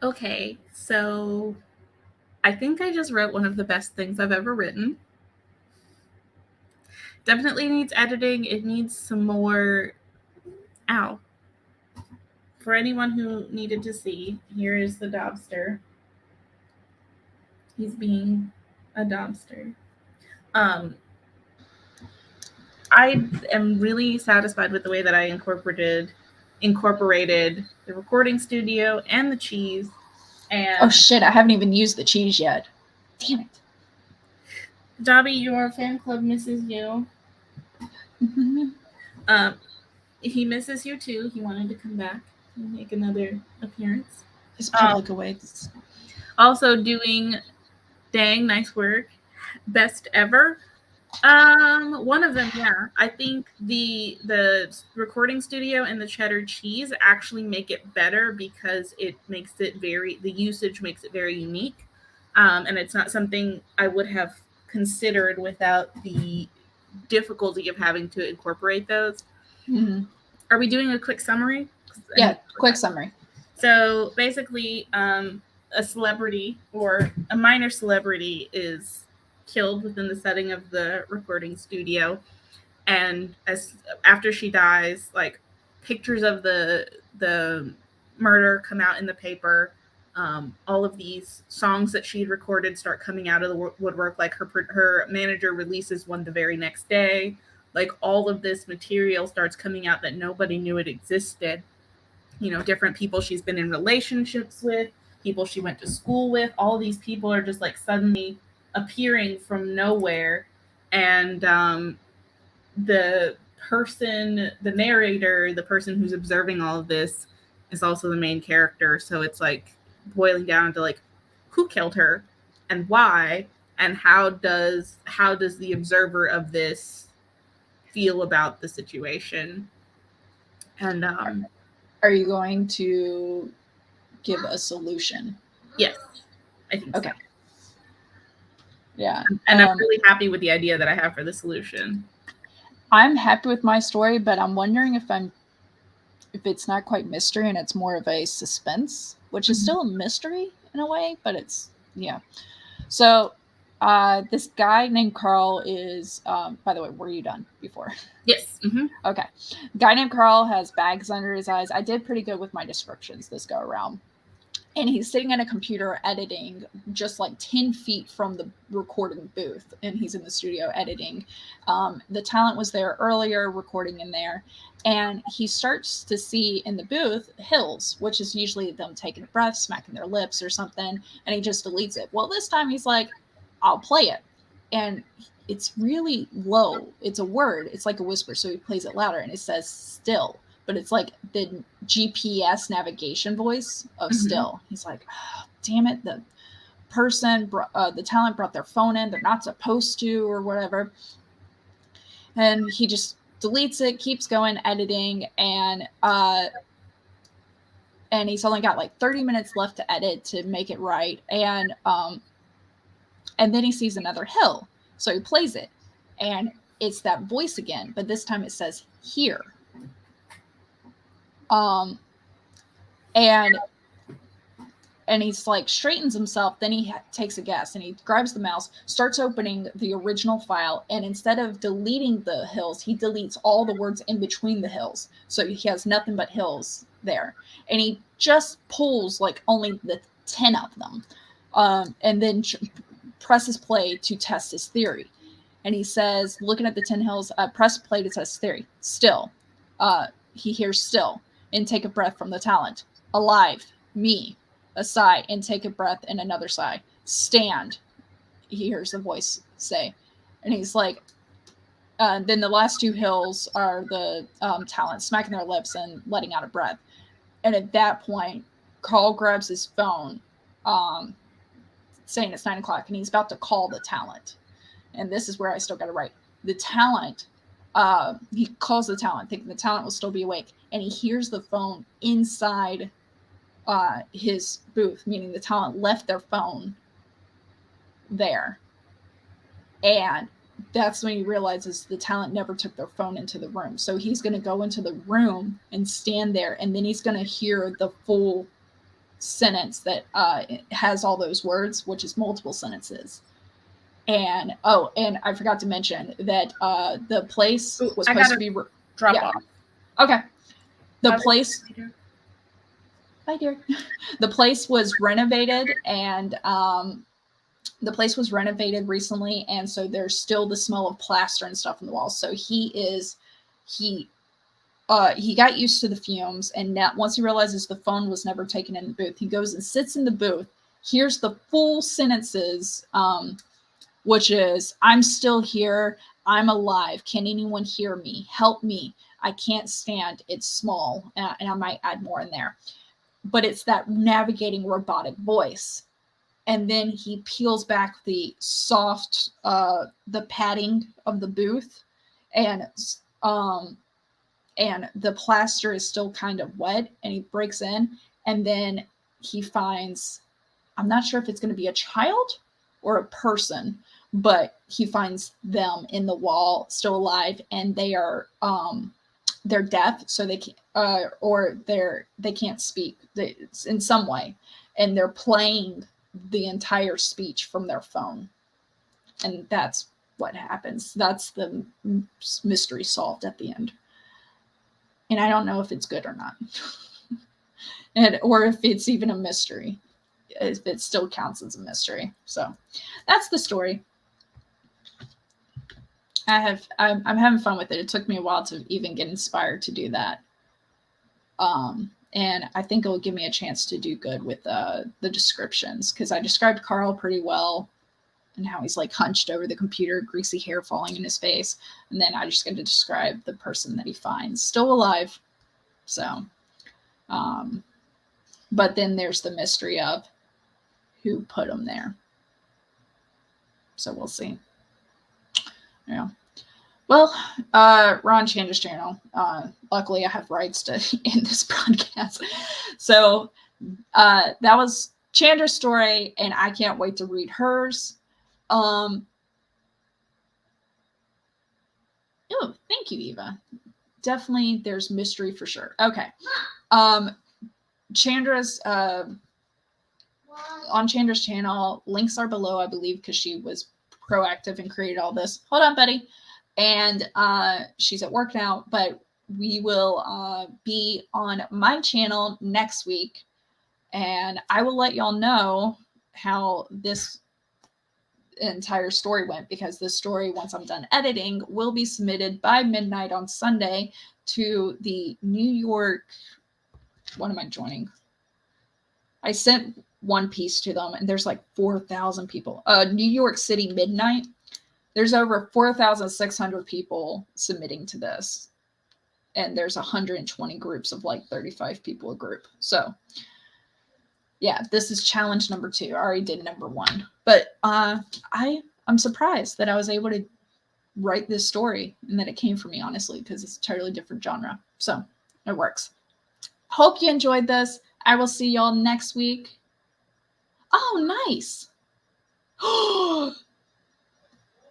Okay, so I think I just wrote one of the best things I've ever written. Definitely needs editing. It needs some more. Ow. For anyone who needed to see, here is the Dobster. He's being a Dobster. I am really satisfied with the way that I incorporated the recording studio and the cheese. And Oh shit, I haven't even used the cheese yet. Damn it. Dobby, your fan club misses you. He misses you too. He wanted to come back and make another appearance. His public awaits. Also doing dang nice work. Best ever. One of them, yeah. I think the recording studio and the cheddar cheese actually make it better because it makes it the usage makes it very unique. And it's not something I would have considered without the difficulty of having to incorporate those. Mm-hmm. Are we doing a quick summary? Yeah, quick summary. So basically, a celebrity or a minor celebrity is killed within the setting of the recording studio, and after she dies, like pictures of the murder come out in the paper. All of these songs that she had recorded start coming out of the woodwork. Like her manager releases one the very next day. Like all of this material starts coming out that nobody knew it existed. Different people she's been in relationships with, people she went to school with. All these people are just like suddenly appearing from nowhere. And the narrator, the person who's observing all of this, is also the main character. So it's like boiling down to like, who killed her and why, and how does the observer of this feel about the situation. And are you going to give a solution? Yes, I think okay. So. Yeah. And I'm really happy with the idea that I have for the solution. I'm happy with my story, but I'm wondering if it's not quite mystery and it's more of a suspense, which is still a mystery in a way, but it's, yeah. So this guy named Carl is, by the way, were you done before? Yes. Mm-hmm. Okay. Guy named Carl has bags under his eyes. I did pretty good with my descriptions this go around. And he's sitting at a computer editing just like 10 feet from the recording booth. And he's in the studio editing. The talent was there earlier, recording in there. And he starts to see in the booth hills, which is usually them taking a breath, smacking their lips or something. And he just deletes it. Well, this time he's like, I'll play it. And it's really low. It's a word. It's like a whisper. So he plays it louder and it says still. But it's like the GPS navigation voice of still. He's like, oh, damn it. The person, the talent brought their phone in. They're not supposed to or whatever. And he just deletes it, keeps going, editing. And he's only got like 30 minutes left to edit to make it right. And then he sees another hill. So he plays it. And it's that voice again. But this time it says here. And he's like straightens himself. Then he takes a guess and he grabs the mouse, starts opening the original file. And instead of deleting the hills, he deletes all the words in between the hills. So he has nothing but hills there. And he just pulls like only the 10 of them. And then presses play to test his theory. And he says, looking at the 10 hills, press play to test theory. Still. He hears still. And take a breath from the talent. Alive, me, a sigh, and take a breath and another sigh. Stand, he hears the voice say. And he's like, then the last two hills are the talent smacking their lips and letting out a breath. And at that point, Carl grabs his phone, saying it's 9 o'clock, and he's about to call the talent. And this is where I still got to write. The talent, he calls the talent, thinking the talent will still be awake. And he hears the phone inside his booth, meaning the talent left their phone there. And that's when he realizes the talent never took their phone into the room. So he's going to go into the room and stand there, and then he's going to hear the full sentence that has all those words, which is multiple sentences. And and I forgot to mention that the place was supposed to be drop off. Okay. The place. Bye, dear. The place was renovated, and the place was renovated recently, and so there's still the smell of plaster and stuff on the walls. So he got used to the fumes, and now once he realizes the phone was never taken in the booth, he goes and sits in the booth, hears the full sentences, which is, "I'm still here. I'm alive. Can anyone hear me? Help me. I can't stand. It's small." And I might add more in there. But it's that navigating robotic voice. And then he peels back the soft, the padding of the booth, and the plaster is still kind of wet, and he breaks in, and then he finds, I'm not sure if it's going to be a child or a person, but he finds them in the wall, still alive, and they are they're deaf, so they can't, or they can't speak in some way, and they're playing the entire speech from their phone, and that's what happens. That's the mystery solved at the end, and I don't know if it's good or not, or if it's even a mystery, if it still counts as a mystery. So that's the story. I'm having fun with it. It took me a while to even get inspired to do that. And I think it will give me a chance to do good with the descriptions, because I described Carl pretty well and how he's like hunched over the computer, greasy hair falling in his face. And then I just get to describe the person that he finds still alive. So, but then there's the mystery of who put him there. So we'll see. Yeah. Well, we're on Chandra's channel. Luckily, I have rights to end this broadcast. So that was Chandra's story, and I can't wait to read hers. Oh, thank you, Eva. Definitely, there's mystery for sure. Okay. Chandra's on Chandra's channel. Links are below, I believe, because she was proactive and created all this. Hold on, Betty. And she's at work now, but we will be on my channel next week, and I will let y'all know how this entire story went, because this story, once I'm done editing, will be submitted by midnight on Sunday to the New York. What am I joining? I sent one piece to them, and there's like 4,000 people. New York City Midnight. There's over 4,600 people submitting to this. And there's 120 groups of like 35 people a group. So yeah, this is challenge number 2. I already did number 1. But I'm surprised that I was able to write this story and that it came from me, honestly, because it's a totally different genre. So it works. Hope you enjoyed this. I will see y'all next week. Oh, nice.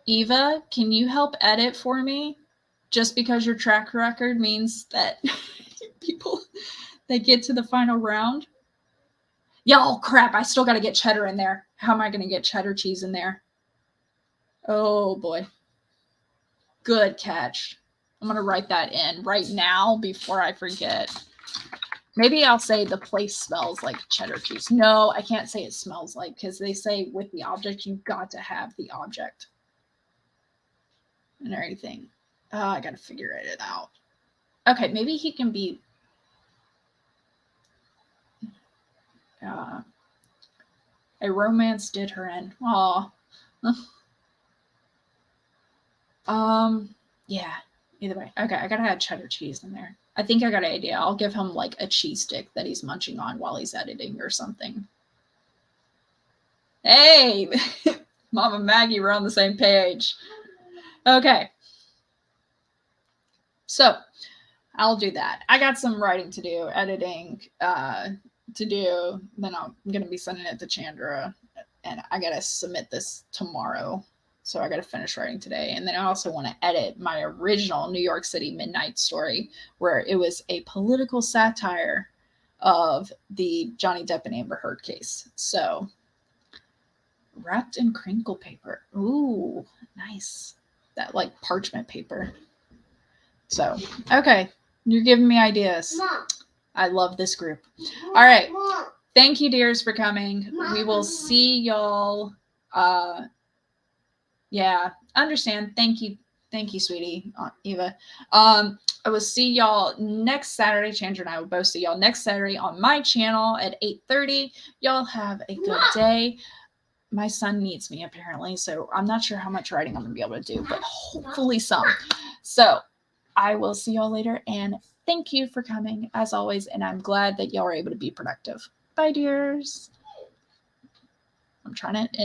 Eva, can you help edit for me? Just because your track record means that people, they get to the final round. Y'all, crap, I still got to get cheddar in there. How am I going to get cheddar cheese in there? Oh, boy. Good catch. I'm going to write that in right now before I forget. Maybe I'll say the place smells like cheddar cheese. No, I can't say it smells like, because they say with the object, you've got to have the object and everything. Oh, I got to figure it out. Okay, maybe he can be... a romance did her in. Aw. Yeah, either way. Okay, I gotta add cheddar cheese in there. I think I got an idea. I'll give him like a cheese stick that he's munching on while he's editing or something. Hey, Mama Maggie, we're on the same page. Okay. So I'll do that. I got some writing to do, editing to do. Then I'm going to be sending it to Chandra, and I got to submit this tomorrow. So I got to finish writing today. And then I also want to edit my original New York City Midnight story, where it was a political satire of the Johnny Depp and Amber Heard case. So wrapped in crinkle paper. Ooh, nice. That like parchment paper. So, okay. You're giving me ideas. Mom. I love this group. All right. Mom. Thank you, dears, for coming. We will see y'all. Yeah, understand. Thank you, sweetie, Eva. I will see y'all next Saturday. Chandra and I will both see y'all next Saturday on my channel at 8:30. Y'all have a good day. My son needs me apparently, so I'm not sure how much writing I'm gonna be able to do, but hopefully some. So I will see y'all later, and thank you for coming as always. And I'm glad that y'all are able to be productive. Bye, dears. I'm trying to